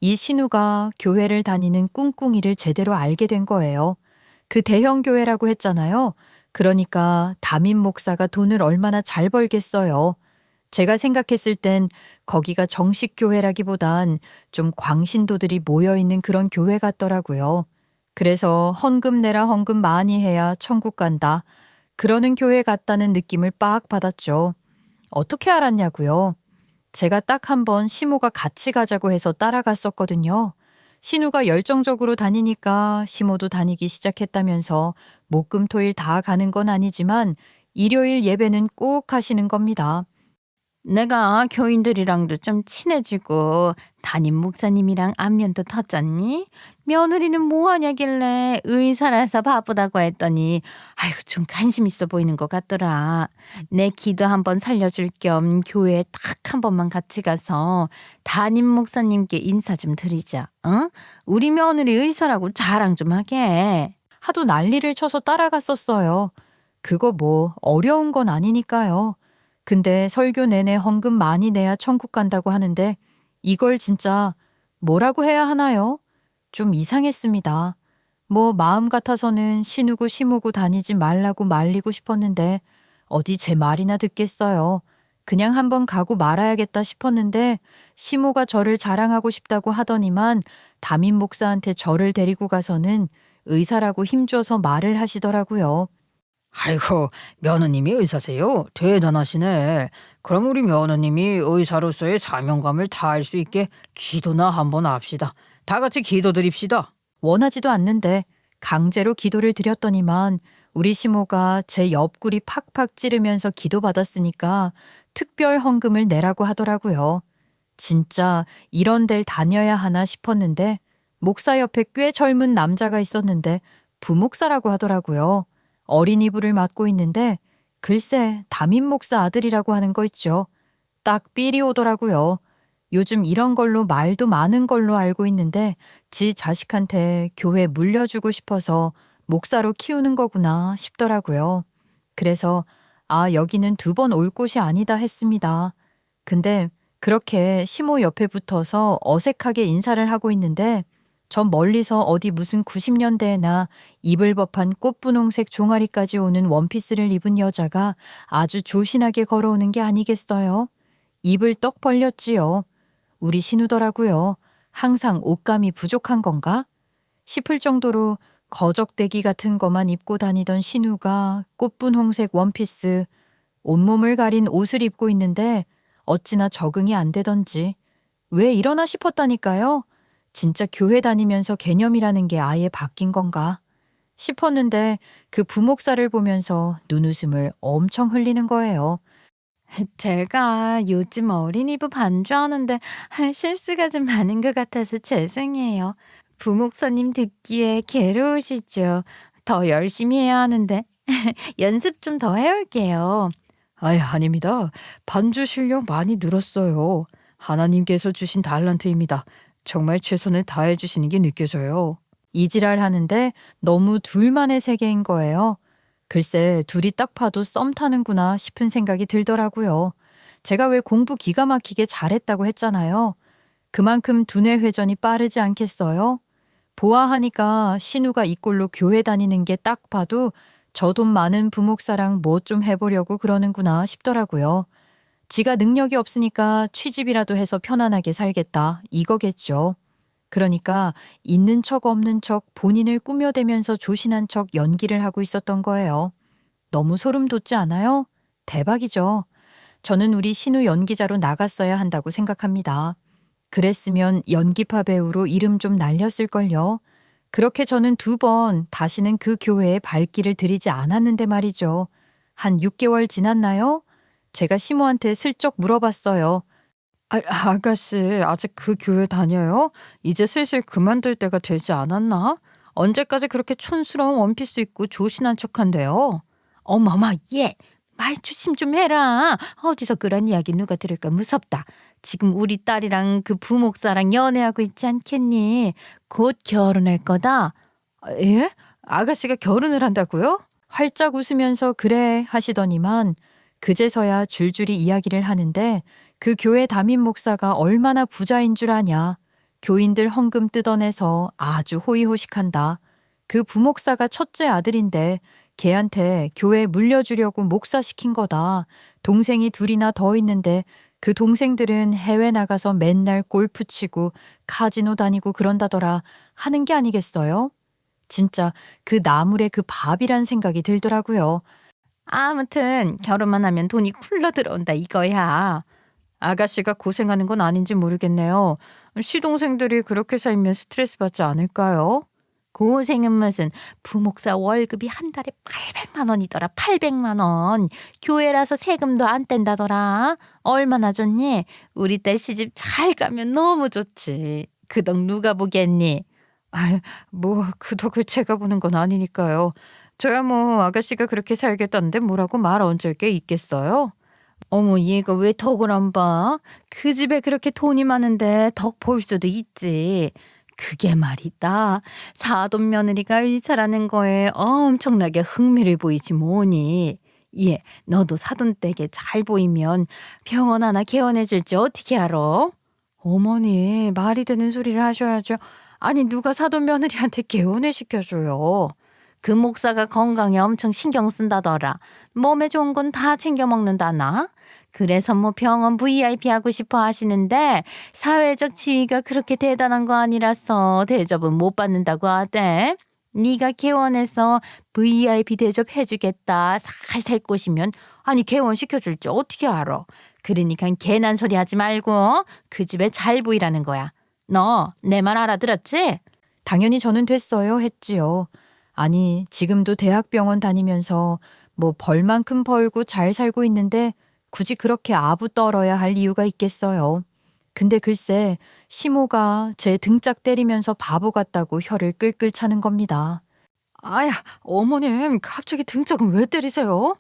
이 신우가 교회를 다니는 꿍꿍이를 제대로 알게 된 거예요. 그 대형 교회라고 했잖아요. 그러니까 담임 목사가 돈을 얼마나 잘 벌겠어요. 제가 생각했을 땐 거기가 정식 교회라기보단 좀 광신도들이 모여있는 그런 교회 같더라고요. 그래서 헌금 내라 헌금 많이 해야 천국 간다. 그러는 교회 같다는 느낌을 빡 받았죠. 어떻게 알았냐고요? 제가 딱 한 번 시모가 같이 가자고 해서 따라갔었거든요. 신우가 열정적으로 다니니까 시모도 다니기 시작했다면서 목금토일 다 가는 건 아니지만 일요일 예배는 꼭 하시는 겁니다. 내가 교인들이랑도 좀 친해지고 담임 목사님이랑 안면도 터졌니? 며느리는 뭐 하냐길래 의사라서 바쁘다고 했더니 아이고 좀 관심 있어 보이는 것 같더라. 내 기도 한번 살려줄 겸 교회에 딱 한 번만 같이 가서 담임 목사님께 인사 좀 드리자. 어? 우리 며느리 의사라고 자랑 좀 하게. 하도 난리를 쳐서 따라갔었어요. 그거 뭐 어려운 건 아니니까요. 근데 설교 내내 헌금 많이 내야 천국 간다고 하는데 이걸 진짜 뭐라고 해야 하나요? 좀 이상했습니다. 뭐 마음 같아서는 신우고 시무고 다니지 말라고 말리고 싶었는데 어디 제 말이나 듣겠어요. 그냥 한번 가고 말아야겠다 싶었는데 시모가 저를 자랑하고 싶다고 하더니만 담임 목사한테 저를 데리고 가서는 의사라고 힘줘서 말을 하시더라고요. 아이고, 며느님이 의사세요? 대단하시네. 그럼 우리 며느님이 의사로서의 사명감을 다할 수 있게 기도나 한번 합시다. 다 같이 기도드립시다. 원하지도 않는데 강제로 기도를 드렸더니만 우리 시모가 제 옆구리 팍팍 찌르면서 기도받았으니까 특별 헌금을 내라고 하더라고요. 진짜 이런 데를 다녀야 하나 싶었는데 목사 옆에 꽤 젊은 남자가 있었는데 부목사라고 하더라고요. 어린이부를 맡고 있는데 글쎄 담임 목사 아들이라고 하는 거 있죠. 딱 삘이 오더라고요. 요즘 이런 걸로 말도 많은 걸로 알고 있는데 지 자식한테 교회 물려주고 싶어서 목사로 키우는 거구나 싶더라고요. 그래서 여기는 2번 올 곳이 아니다 했습니다. 근데 그렇게 시모 옆에 붙어서 어색하게 인사를 하고 있는데 전 멀리서 어디 무슨 90년대에나 입을 법한 꽃분홍색 종아리까지 오는 원피스를 입은 여자가 아주 조신하게 걸어오는 게 아니겠어요? 입을 떡 벌렸지요. 우리 신우더라고요. 항상 옷감이 부족한 건가? 싶을 정도로 거적대기 같은 거만 입고 다니던 신우가 꽃분홍색 원피스, 온몸을 가린 옷을 입고 있는데 어찌나 적응이 안 되던지 왜 이러나 싶었다니까요. 진짜 교회 다니면서 개념이라는 게 아예 바뀐 건가 싶었는데 그 부목사를 보면서 눈웃음을 엄청 흘리는 거예요. 제가 요즘 어린이부 반주하는데 실수가 좀 많은 것 같아서 죄송해요. 부목사님 듣기에 괴로우시죠? 더 열심히 해야 하는데 연습 좀 더 해올게요. 아닙니다. 반주 실력 많이 늘었어요. 하나님께서 주신 달란트입니다. 정말 최선을 다해 주시는 게 느껴져요. 이지랄 하는데 너무 둘만의 세계인 거예요. 글쎄 둘이 딱 봐도 썸 타는구나 싶은 생각이 들더라고요. 제가 왜 공부 기가 막히게 잘했다고 했잖아요. 그만큼 두뇌 회전이 빠르지 않겠어요? 보아하니까 신우가 이 꼴로 교회 다니는 게 딱 봐도 저 돈 많은 부목사랑 뭐 좀 해보려고 그러는구나 싶더라고요. 지가 능력이 없으니까 취직이라도 해서 편안하게 살겠다 이거겠죠. 그러니까 있는 척 없는 척 본인을 꾸며대면서 조신한 척 연기를 하고 있었던 거예요. 너무 소름 돋지 않아요? 대박이죠. 저는 우리 신우 연기자로 나갔어야 한다고 생각합니다. 그랬으면 연기파 배우로 이름 좀 날렸을걸요. 그렇게 저는 2번 다시는 그 교회에 발길을 들이지 않았는데 말이죠. 한 6개월 지났나요? 제가 시모한테 슬쩍 물어봤어요. 아가씨 아직 그 교회 다녀요? 이제 슬슬 그만둘 때가 되지 않았나? 언제까지 그렇게 촌스러운 원피스 입고 조신한 척한대요? 어머머 얘 말 조심 좀 해라. 어디서 그런 이야기 누가 들을까 무섭다. 지금 우리 딸이랑 그 부목사랑 연애하고 있지 않겠니? 곧 결혼할 거다. 예? 아가씨가 결혼을 한다고요? 활짝 웃으면서 그래 하시더니만 그제서야 줄줄이 이야기를 하는데 그 교회 담임 목사가 얼마나 부자인 줄 아냐. 교인들 헌금 뜯어내서 아주 호의호식한다. 그 부목사가 첫째 아들인데 걔한테 교회 물려주려고 목사시킨 거다. 동생이 2이나 더 있는데 그 동생들은 해외 나가서 맨날 골프 치고 카지노 다니고 그런다더라 하는 게 아니겠어요? 진짜 그 나물의 그 밥이란 생각이 들더라고요. 아무튼 결혼만 하면 돈이 굴러 들어온다 이거야. 아가씨가 고생하는 건 아닌지 모르겠네요. 시동생들이 그렇게 살면 스트레스 받지 않을까요? 고생은 무슨 부목사 월급이 한 달에 800만 원이더라. 800만 원. 교회라서 세금도 안 뗀다더라. 얼마나 좋니? 우리 딸 시집 잘 가면 너무 좋지. 그 덕 누가 보겠니? 그 덕을 제가 보는 건 아니니까요. 저야 뭐 아가씨가 그렇게 살겠다는데 뭐라고 말 얹을 게 있겠어요? 어머 얘가 왜 덕을 안 봐? 그 집에 그렇게 돈이 많은데 덕 볼 수도 있지. 그게 말이다. 사돈 며느리가 의사라는 거에 엄청나게 흥미를 보이지 뭐니. 예, 너도 사돈 댁에 잘 보이면 병원 하나 개원해 줄지 어떻게 알아? 어머니 말이 되는 소리를 하셔야죠. 아니 누가 사돈 며느리한테 개원을 시켜줘요. 그 목사가 건강에 엄청 신경 쓴다더라. 몸에 좋은 건 다 챙겨 먹는다나? 그래서 뭐 병원 VIP 하고 싶어 하시는데 사회적 지위가 그렇게 대단한 거 아니라서 대접은 못 받는다고 하대. 네가 개원해서 VIP 대접 해주겠다 살살 꼬시면 아니 개원 시켜줄지 어떻게 알아. 그러니까 괜한 소리 하지 말고 그 집에 잘 보이라는 거야. 너 내 말 알아들었지? 당연히 저는 됐어요 했지요. 아니, 지금도 대학병원 다니면서 뭐 벌만큼 벌고 잘 살고 있는데 굳이 그렇게 아부 떨어야 할 이유가 있겠어요. 근데 글쎄, 시모가 제 등짝 때리면서 바보 같다고 혀를 끌끌 차는 겁니다. 아야, 어머님 갑자기 등짝은 왜 때리세요?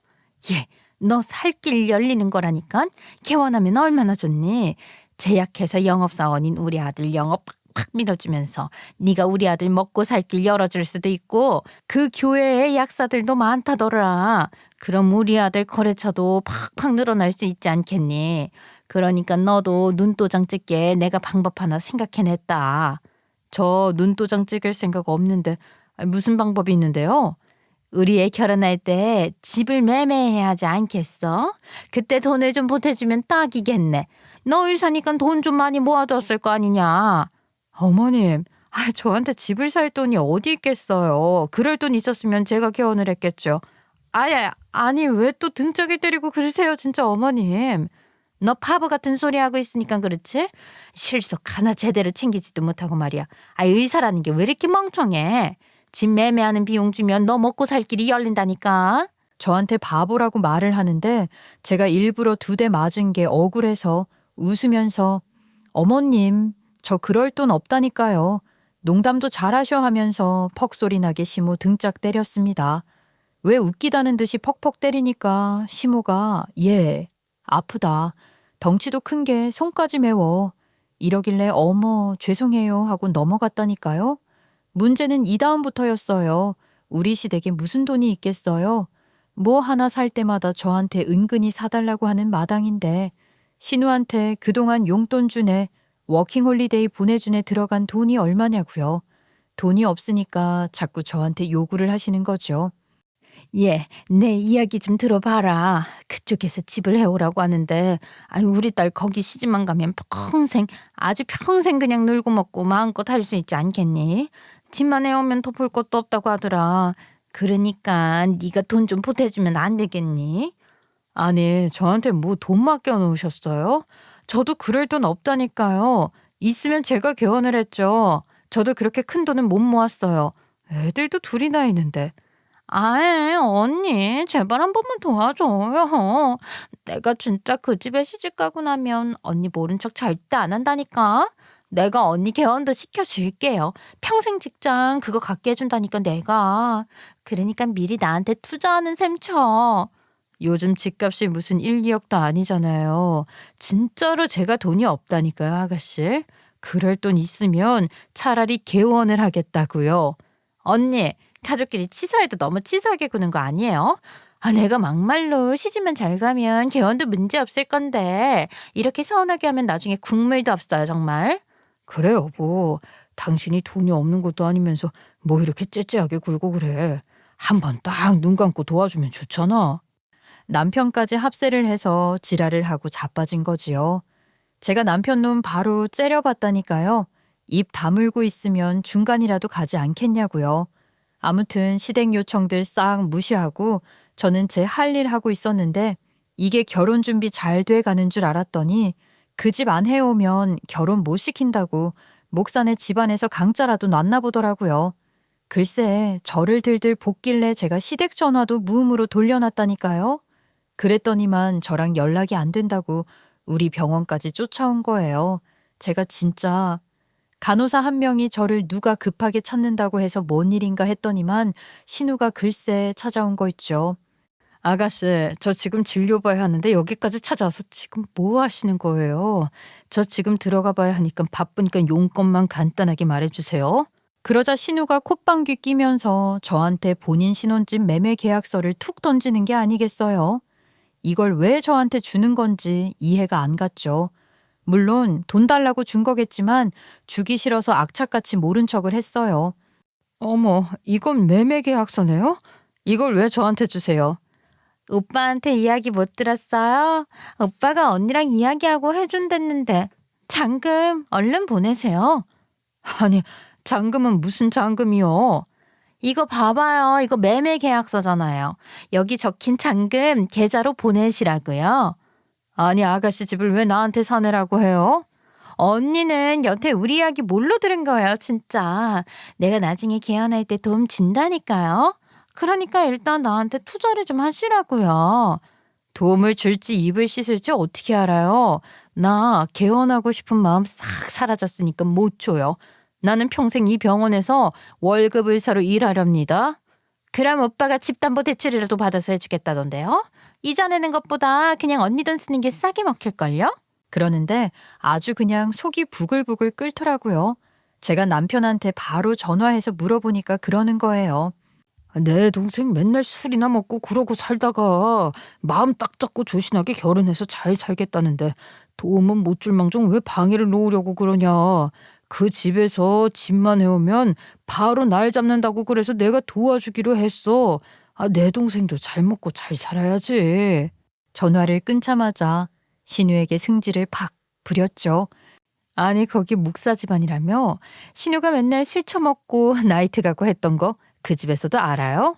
예, 너 살길 열리는 거라니까. 개원하면 얼마나 좋니? 제약회사 영업사원인 우리 아들 영업 팍팍 밀어주면서 네가 우리 아들 먹고 살 길 열어줄 수도 있고 그 교회에 약사들도 많다더라. 그럼 우리 아들 거래처도 팍팍 늘어날 수 있지 않겠니? 그러니까 너도 눈도장 찍게 내가 방법 하나 생각해냈다. 저 눈도장 찍을 생각 없는데 무슨 방법이 있는데요? 우리 애 결혼할 때 집을 매매해야 하지 않겠어? 그때 돈을 좀 보태주면 딱이겠네. 너 일 사니까 돈 좀 많이 모아뒀을 거 아니냐. 어머님, 저한테 집을 살 돈이 어디 있겠어요. 그럴 돈 있었으면 제가 개원을 했겠죠. 아니 왜 또 등짝을 때리고 그러세요 진짜 어머님. 너 바보 같은 소리 하고 있으니까 그렇지? 실속 하나 제대로 챙기지도 못하고 말이야. 의사라는 게 왜 이렇게 멍청해? 집 매매하는 비용 주면 너 먹고 살 길이 열린다니까. 저한테 바보라고 말을 하는데 제가 일부러 2대 맞은 게 억울해서 웃으면서 어머님, 저 그럴 돈 없다니까요. 농담도 잘하셔 하면서 퍽소리 나게 시모 등짝 때렸습니다. 왜 웃기다는 듯이 퍽퍽 때리니까 시모가 예, 아프다. 덩치도 큰 게 손까지 매워. 이러길래 어머 죄송해요 하고 넘어갔다니까요. 문제는 이 다음부터였어요. 우리 시댁에 무슨 돈이 있겠어요. 뭐 하나 살 때마다 저한테 은근히 사달라고 하는 마당인데 신우한테 그동안 용돈 주네 워킹홀리데이 보내준에 들어간 돈이 얼마냐고요. 돈이 없으니까 자꾸 저한테 요구를 하시는 거죠. 예, 내 이야기 좀 들어봐라. 그쪽에서 집을 해오라고 하는데 우리 딸 거기 시집만 가면 아주 평생 그냥 놀고 먹고 마음껏 할 수 있지 않겠니? 집만 해오면 더 볼 것도 없다고 하더라. 그러니까 네가 돈 좀 보태주면 안 되겠니? 아니, 저한테 뭐 돈 맡겨 놓으셨어요? 저도 그럴 돈 없다니까요. 있으면 제가 개원을 했죠. 저도 그렇게 큰 돈은 못 모았어요. 애들도 2이나 있는데. 언니 제발 한 번만 도와줘요. 내가 진짜 그 집에 시집 가고 나면 언니 모른 척 절대 안 한다니까. 내가 언니 개원도 시켜줄게요. 평생 직장 그거 갖게 해준다니까 내가. 그러니까 미리 나한테 투자하는 셈 쳐. 요즘 집값이 무슨 1, 2억도 아니잖아요. 진짜로 제가 돈이 없다니까요, 아가씨. 그럴 돈 있으면 차라리 개원을 하겠다고요. 언니 가족끼리 치사해도 너무 치사하게 구는 거 아니에요? 내가 막말로 시집만 잘 가면 개원도 문제 없을 건데 이렇게 서운하게 하면 나중에 국물도 없어요 정말. 그래 여보, 당신이 돈이 없는 것도 아니면서 뭐 이렇게 째째하게 굴고 그래. 한번 딱 눈 감고 도와주면 좋잖아. 남편까지 합세를 해서 지랄을 하고 자빠진 거지요. 제가 남편 놈 바로 째려봤다니까요. 입 다물고 있으면 중간이라도 가지 않겠냐고요. 아무튼 시댁 요청들 싹 무시하고 저는 제 할 일 하고 있었는데 이게 결혼 준비 잘 돼가는 줄 알았더니 그 집 안 해오면 결혼 못 시킨다고 목사네 집안에서 강짜라도 놨나 보더라고요. 글쎄 저를 들들 볶길래 제가 시댁 전화도 무음으로 돌려놨다니까요. 그랬더니만 저랑 연락이 안 된다고 우리 병원까지 쫓아온 거예요. 제가 진짜 간호사 한 명이 저를 누가 급하게 찾는다고 해서 뭔 일인가 했더니만 신우가 글쎄 찾아온 거 있죠. 아가씨, 저 지금 진료 봐야 하는데 여기까지 찾아와서 지금 뭐 하시는 거예요? 저 지금 들어가 봐야 하니까 바쁘니까 용건만 간단하게 말해주세요. 그러자 신우가 콧방귀 끼면서 저한테 본인 신혼집 매매 계약서를 툭 던지는 게 아니겠어요? 이걸 왜 저한테 주는 건지 이해가 안 갔죠. 물론 돈 달라고 준 거겠지만 주기 싫어서 악착같이 모른 척을 했어요. 어머, 이건 매매 계약서네요? 이걸 왜 저한테 주세요? 오빠한테 이야기 못 들었어요? 오빠가 언니랑 이야기하고 해준댔는데 잔금 얼른 보내세요. 아니, 잔금은 무슨 잔금이요? 이거 봐봐요. 이거 매매 계약서잖아요. 여기 적힌 잔금 계좌로 보내시라고요. 아니, 아가씨 집을 왜 나한테 사내라고 해요? 언니는 여태 우리 이야기 뭘로 들은 거예요, 진짜. 내가 나중에 개헌할 때 도움 준다니까요. 그러니까 일단 나한테 투자를 좀 하시라고요. 도움을 줄지 입을 씻을지 어떻게 알아요? 나 개원하고 싶은 마음 싹 사라졌으니까 못 줘요. 나는 평생 이 병원에서 월급 의사로 일하렵니다. 그럼 오빠가 집담보대출이라도 받아서 해주겠다던데요? 이자 내는 것보다 그냥 언니 돈 쓰는 게 싸게 먹힐걸요? 그러는데 아주 그냥 속이 부글부글 끓더라고요. 제가 남편한테 바로 전화해서 물어보니까 그러는 거예요. 내 동생 맨날 술이나 먹고 그러고 살다가 마음 딱 잡고 조신하게 결혼해서 잘 살겠다는데 도움은 못 줄 망정 왜 방해를 놓으려고 그러냐. 그 집에서 집만 해오면 바로 날 잡는다고 그래서 내가 도와주기로 했어. 내 동생도 잘 먹고 잘 살아야지. 전화를 끊자마자 신우에게 승질을 팍 부렸죠. 아니 거기 목사 집안이라며? 신우가 맨날 술 처먹고 나이트 가고 했던 거 그 집에서도 알아요?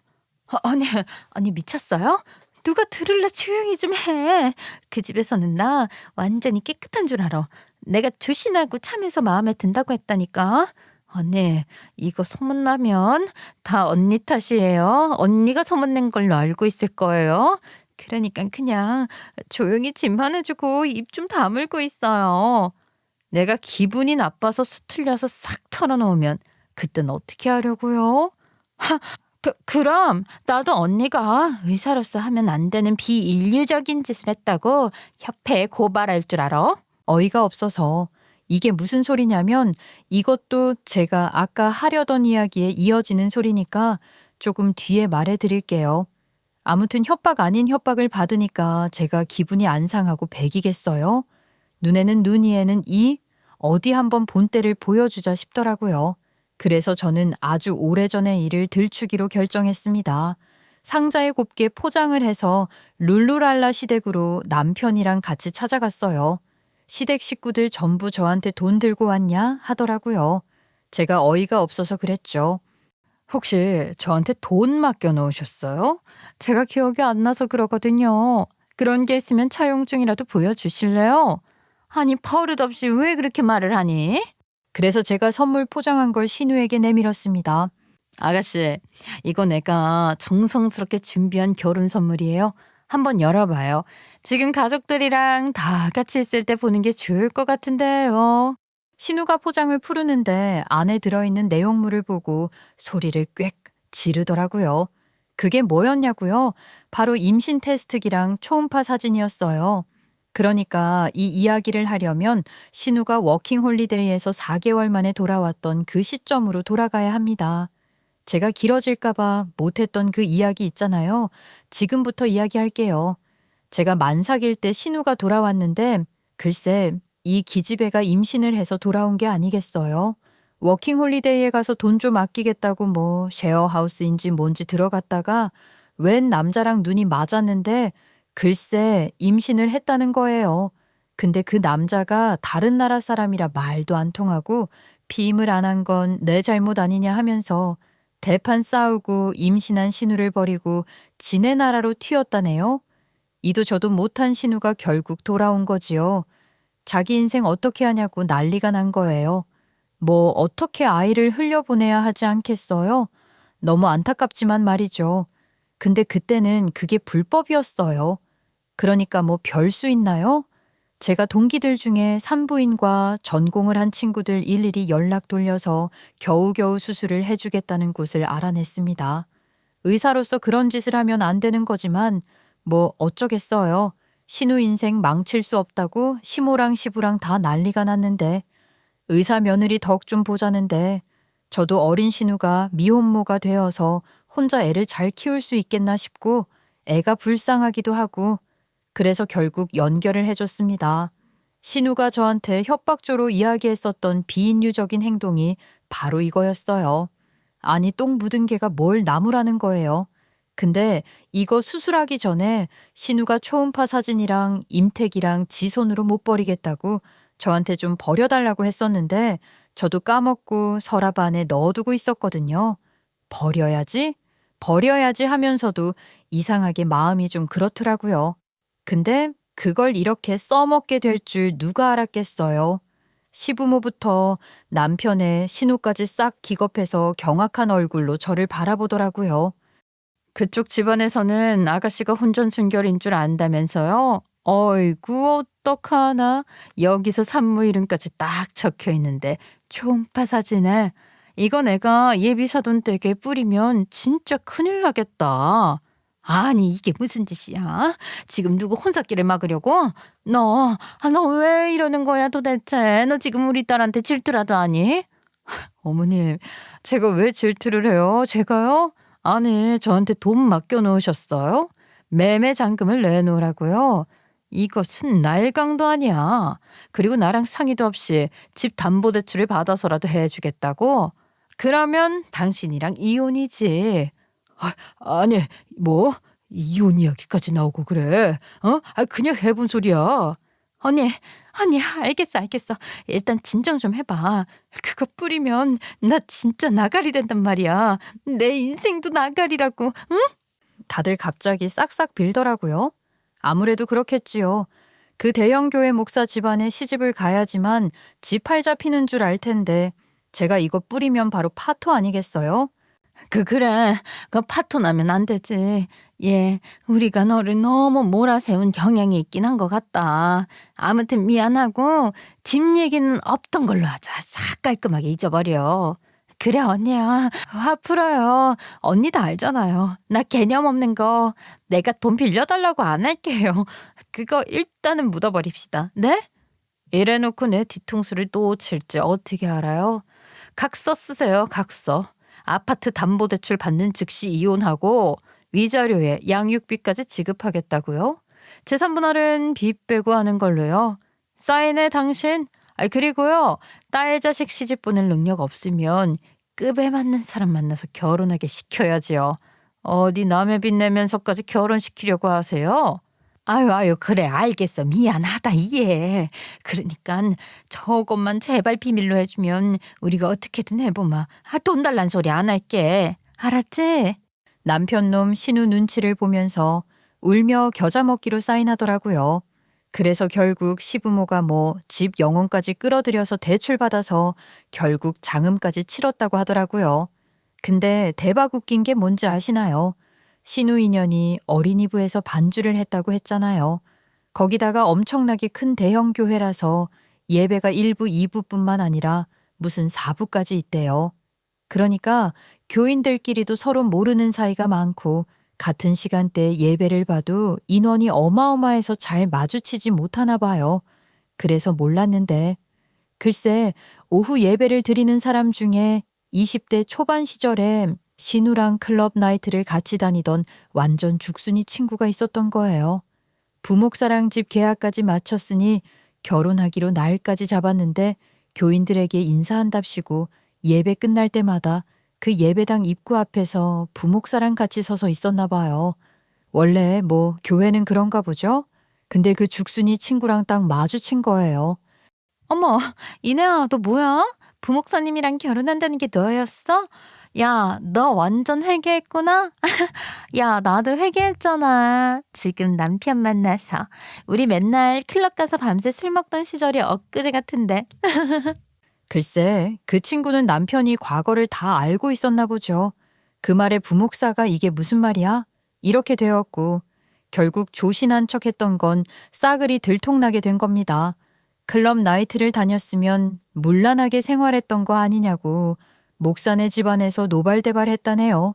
아니 미쳤어요? 누가 들을래 조용히 좀 해. 그 집에서는 나 완전히 깨끗한 줄 알아. 내가 조신하고 참해서 마음에 든다고 했다니까. 언니 이거 소문나면 다 언니 탓이에요. 언니가 소문낸 걸로 알고 있을 거예요. 그러니까 그냥 조용히 짐만 해주고 입 좀 다물고 있어요. 내가 기분이 나빠서 수틀려서 싹 털어놓으면 그땐 어떻게 하려고요? 그럼 나도 언니가 의사로서 하면 안 되는 비인류적인 짓을 했다고 협회에 고발할 줄 알아? 어이가 없어서 이게 무슨 소리냐면 이것도 제가 아까 하려던 이야기에 이어지는 소리니까 조금 뒤에 말해 드릴게요. 아무튼 협박 아닌 협박을 받으니까 제가 기분이 안 상하고 배기겠어요? 눈에는 눈, 이에는 이, 어디 한번 본때를 보여주자 싶더라고요. 그래서 저는 아주 오래전의 일을 들추기로 결정했습니다. 상자에 곱게 포장을 해서 룰루랄라 시댁으로 남편이랑 같이 찾아갔어요. 시댁 식구들 전부 저한테 돈 들고 왔냐 하더라고요. 제가 어이가 없어서 그랬죠. 혹시 저한테 돈 맡겨 놓으셨어요? 제가 기억이 안 나서 그러거든요. 그런 게 있으면 차용증이라도 보여주실래요? 아니 버릇없이 왜 그렇게 말을 하니? 그래서 제가 선물 포장한 걸 신우에게 내밀었습니다. 아가씨, 이거 내가 정성스럽게 준비한 결혼 선물이에요. 한번 열어봐요. 지금 가족들이랑 다 같이 있을 때 보는 게 좋을 것 같은데요. 신우가 포장을 푸르는데 안에 들어있는 내용물을 보고 소리를 꽥 지르더라고요. 그게 뭐였냐고요? 바로 임신 테스트기랑 초음파 사진이었어요. 그러니까 이 이야기를 하려면 신우가 워킹홀리데이에서 4개월 만에 돌아왔던 그 시점으로 돌아가야 합니다. 제가 길어질까봐 못했던 그 이야기 있잖아요. 지금부터 이야기할게요. 제가 만삭일 때 신우가 돌아왔는데 글쎄 이 기집애가 임신을 해서 돌아온 게 아니겠어요. 워킹홀리데이에 가서 돈 좀 아끼겠다고 뭐 쉐어하우스인지 뭔지 들어갔다가 웬 남자랑 눈이 맞았는데 글쎄 임신을 했다는 거예요. 근데 그 남자가 다른 나라 사람이라 말도 안 통하고 피임을 안 한 건 내 잘못 아니냐 하면서 대판 싸우고 임신한 신우를 버리고 지네 나라로 튀었다네요. 이도 저도 못한 신우가 결국 돌아온 거지요. 자기 인생 어떻게 하냐고 난리가 난 거예요. 뭐 어떻게 아이를 흘려보내야 하지 않겠어요? 너무 안타깝지만 말이죠. 근데 그때는 그게 불법이었어요. 그러니까 뭐 별 수 있나요? 제가 동기들 중에 산부인과 전공을 한 친구들 일일이 연락 돌려서 겨우겨우 수술을 해주겠다는 곳을 알아냈습니다. 의사로서 그런 짓을 하면 안 되는 거지만 뭐 어쩌겠어요. 신우 인생 망칠 수 없다고 시모랑 시부랑 다 난리가 났는데 의사 며느리 덕 좀 보자는데 저도 어린 신우가 미혼모가 되어서 혼자 애를 잘 키울 수 있겠나 싶고 애가 불쌍하기도 하고 그래서 결국 연결을 해줬습니다. 신우가 저한테 협박조로 이야기했었던 비인류적인 행동이 바로 이거였어요. 아니 똥 묻은 개가 뭘 나무라는 거예요. 근데 이거 수술하기 전에 신우가 초음파 사진이랑 임택이랑 지 손으로 못 버리겠다고 저한테 좀 버려달라고 했었는데 저도 까먹고 서랍 안에 넣어두고 있었거든요. 버려야지? 버려야지 하면서도 이상하게 마음이 좀 그렇더라고요. 근데 그걸 이렇게 써먹게 될 줄 누가 알았겠어요. 시부모부터 남편의 신우까지 싹 기겁해서 경악한 얼굴로 저를 바라보더라고요. 그쪽 집안에서는 아가씨가 혼전순결인 줄 안다면서요? 어이구 어떡하나. 여기서 산모 이름까지 딱 적혀 있는데 초음파 사진에. 이거 내가 예비사돈 댁에 뿌리면 진짜 큰일 나겠다. 아니 이게 무슨 짓이야? 지금 누구 혼사기를 막으려고? 너 왜 이러는 거야 도대체? 너 지금 우리 딸한테 질투라도 하니? 어머님, 제가 왜 질투를 해요? 제가요? 아니, 저한테 돈 맡겨놓으셨어요? 매매 잔금을 내놓으라고요? 이것은 날강도 아니야. 그리고 나랑 상의도 없이 집 담보대출을 받아서라도 해주겠다고? 그러면 당신이랑 이혼이지. 아니, 뭐? 이혼 이야기까지 나오고 그래? 그냥 해본 소리야. 언니, 알겠어. 일단 진정 좀 해봐. 그거 뿌리면 나 진짜 나가리 된단 말이야. 내 인생도 나가리라고, 응? 다들 갑자기 싹싹 빌더라고요. 아무래도 그렇겠지요. 그 대형교회 목사 집안에 시집을 가야지만 집 팔 잡히는 줄 알 텐데 제가 이거 뿌리면 바로 파토 아니겠어요? 그래. 그 파토 나면 안 되지. 예, 우리가 너를 너무 몰아세운 경향이 있긴 한 것 같다. 아무튼 미안하고 집 얘기는 없던 걸로 하자. 싹 깔끔하게 잊어버려. 그래 언니야. 화 풀어요. 언니 다 알잖아요. 나 개념 없는 거 내가 돈 빌려달라고 안 할게요. 그거 일단은 묻어버립시다. 네? 이래놓고 내 뒤통수를 또 칠지 어떻게 알아요? 각서 쓰세요. 각서. 아파트 담보대출 받는 즉시 이혼하고 위자료에 양육비까지 지급하겠다고요? 재산분할은 빚 빼고 하는 걸로요. 사인해 당신. 그리고요. 딸 자식 시집 보낼 능력 없으면 급에 맞는 사람 만나서 결혼하게 시켜야지요. 어디 남의 빚 내면서까지 결혼시키려고 하세요? 아유 그래 알겠어. 미안하다 이해. 그러니까 저것만 제발 비밀로 해주면 우리가 어떻게든 해보마. 돈 달란 소리 안 할게. 알았지? 남편놈 신우 눈치를 보면서 울며 겨자 먹기로 사인하더라고요. 그래서 결국 시부모가 뭐 집 영혼까지 끌어들여서 대출받아서 결국 장음까지 치렀다고 하더라고요. 근데 대박 웃긴 게 뭔지 아시나요? 신우 인연이 어린이부에서 반주를 했다고 했잖아요. 거기다가 엄청나게 큰 대형 교회라서 예배가 1부, 2부뿐만 아니라 무슨 4부까지 있대요. 그러니까 교인들끼리도 서로 모르는 사이가 많고 같은 시간대에 예배를 봐도 인원이 어마어마해서 잘 마주치지 못하나 봐요. 그래서 몰랐는데 글쎄 오후 예배를 드리는 사람 중에 20대 초반 시절에 신우랑 클럽 나이트를 같이 다니던 완전 죽순이 친구가 있었던 거예요. 부목사랑 집 계약까지 마쳤으니 결혼하기로 날까지 잡았는데 교인들에게 인사한답시고 예배 끝날 때마다 그 예배당 입구 앞에서 부목사랑 같이 서서 있었나 봐요. 원래 뭐 교회는 그런가 보죠? 근데 그 죽순이 친구랑 딱 마주친 거예요. 어머, 이내야, 너 뭐야? 부목사님이랑 결혼한다는 게 너였어? 야, 너 완전 회개했구나? 야, 나도 회개했잖아. 지금 남편 만나서. 우리 맨날 클럽 가서 밤새 술 먹던 시절이 엊그제 같은데. 글쎄, 그 친구는 남편이 과거를 다 알고 있었나 보죠. 그 말에 부목사가 이게 무슨 말이야? 이렇게 되었고 결국 조신한 척했던 건 싸그리 들통나게 된 겁니다. 클럽 나이트를 다녔으면 문란하게 생활했던 거 아니냐고 목사네 집안에서 노발대발했다네요.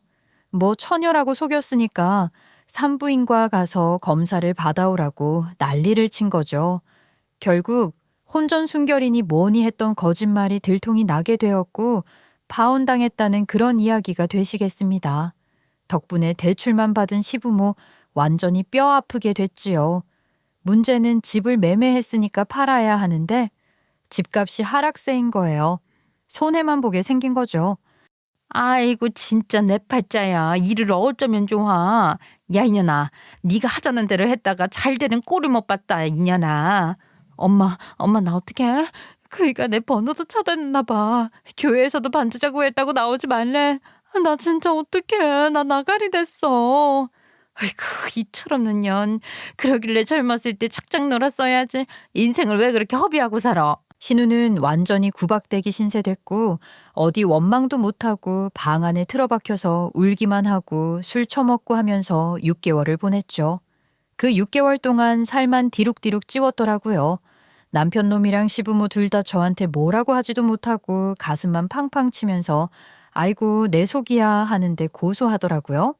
뭐 처녀라고 속였으니까 산부인과 가서 검사를 받아오라고 난리를 친 거죠. 결국 혼전순결이니 뭐니 했던 거짓말이 들통이 나게 되었고 파혼당했다는 그런 이야기가 되시겠습니다. 덕분에 대출만 받은 시부모 완전히 뼈 아프게 됐지요. 문제는 집을 매매했으니까 팔아야 하는데 집값이 하락세인 거예요. 손해만 보게 생긴 거죠. 아이고 진짜 내 팔자야. 일을 어쩌면 좋아. 야 이년아, 네가 하자는 대로 했다가 잘 되는 꼴을 못 봤다 이년아. 엄마 나 어떡해? 그이가 내 번호도 차단했나 봐. 교회에서도 반주자고 했다고 나오지 말래. 나 진짜 어떡해. 나 나가리 됐어. 아이고, 이 철없는 년. 그러길래 젊었을 때 착착 놀았어야지. 인생을 왜 그렇게 허비하고 살아? 신우는 완전히 구박되기 신세됐고 어디 원망도 못하고 방 안에 틀어박혀서 울기만 하고 술 처먹고 하면서 6개월을 보냈죠. 그 6개월 동안 살만 디룩디룩 찌웠더라고요. 남편 놈이랑 시부모 둘 다 저한테 뭐라고 하지도 못하고 가슴만 팡팡 치면서 아이고 내 속이야 하는데 고소하더라고요.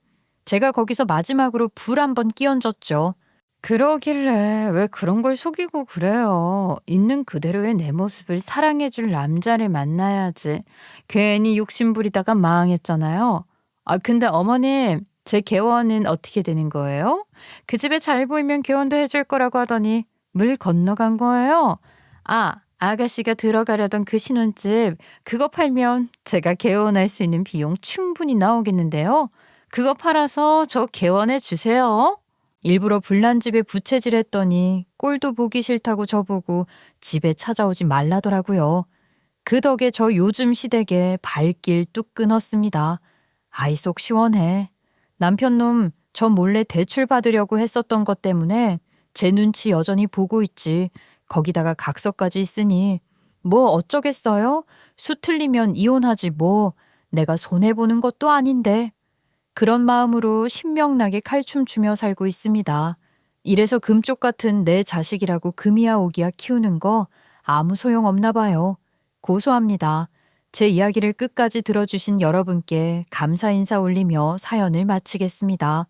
제가 거기서 마지막으로 불 한번 끼얹었죠. 그러길래 왜 그런 걸 속이고 그래요. 있는 그대로의 내 모습을 사랑해줄 남자를 만나야지. 괜히 욕심 부리다가 망했잖아요. 아, 근데 어머님, 제 개원은 어떻게 되는 거예요? 그 집에 잘 보이면 개원도 해줄 거라고 하더니 물 건너간 거예요. 아, 아가씨가 들어가려던 그 신혼집, 그거 팔면 제가 개원할 수 있는 비용 충분히 나오겠는데요. 그거 팔아서 저 개원해 주세요. 일부러 불난 집에 부채질했더니 꼴도 보기 싫다고 저보고 집에 찾아오지 말라더라고요. 그 덕에 저 요즘 시댁에 발길 뚝 끊었습니다. 아이 속 시원해. 남편놈 저 몰래 대출 받으려고 했었던 것 때문에 제 눈치 여전히 보고 있지. 거기다가 각서까지 있으니 뭐 어쩌겠어요? 수 틀리면 이혼하지 뭐. 내가 손해보는 것도 아닌데. 그런 마음으로 신명나게 칼춤 추며 살고 있습니다. 이래서 금쪽 같은 내 자식이라고 금이야 오기야 키우는 거 아무 소용 없나 봐요. 고소합니다. 제 이야기를 끝까지 들어주신 여러분께 감사 인사 올리며 사연을 마치겠습니다.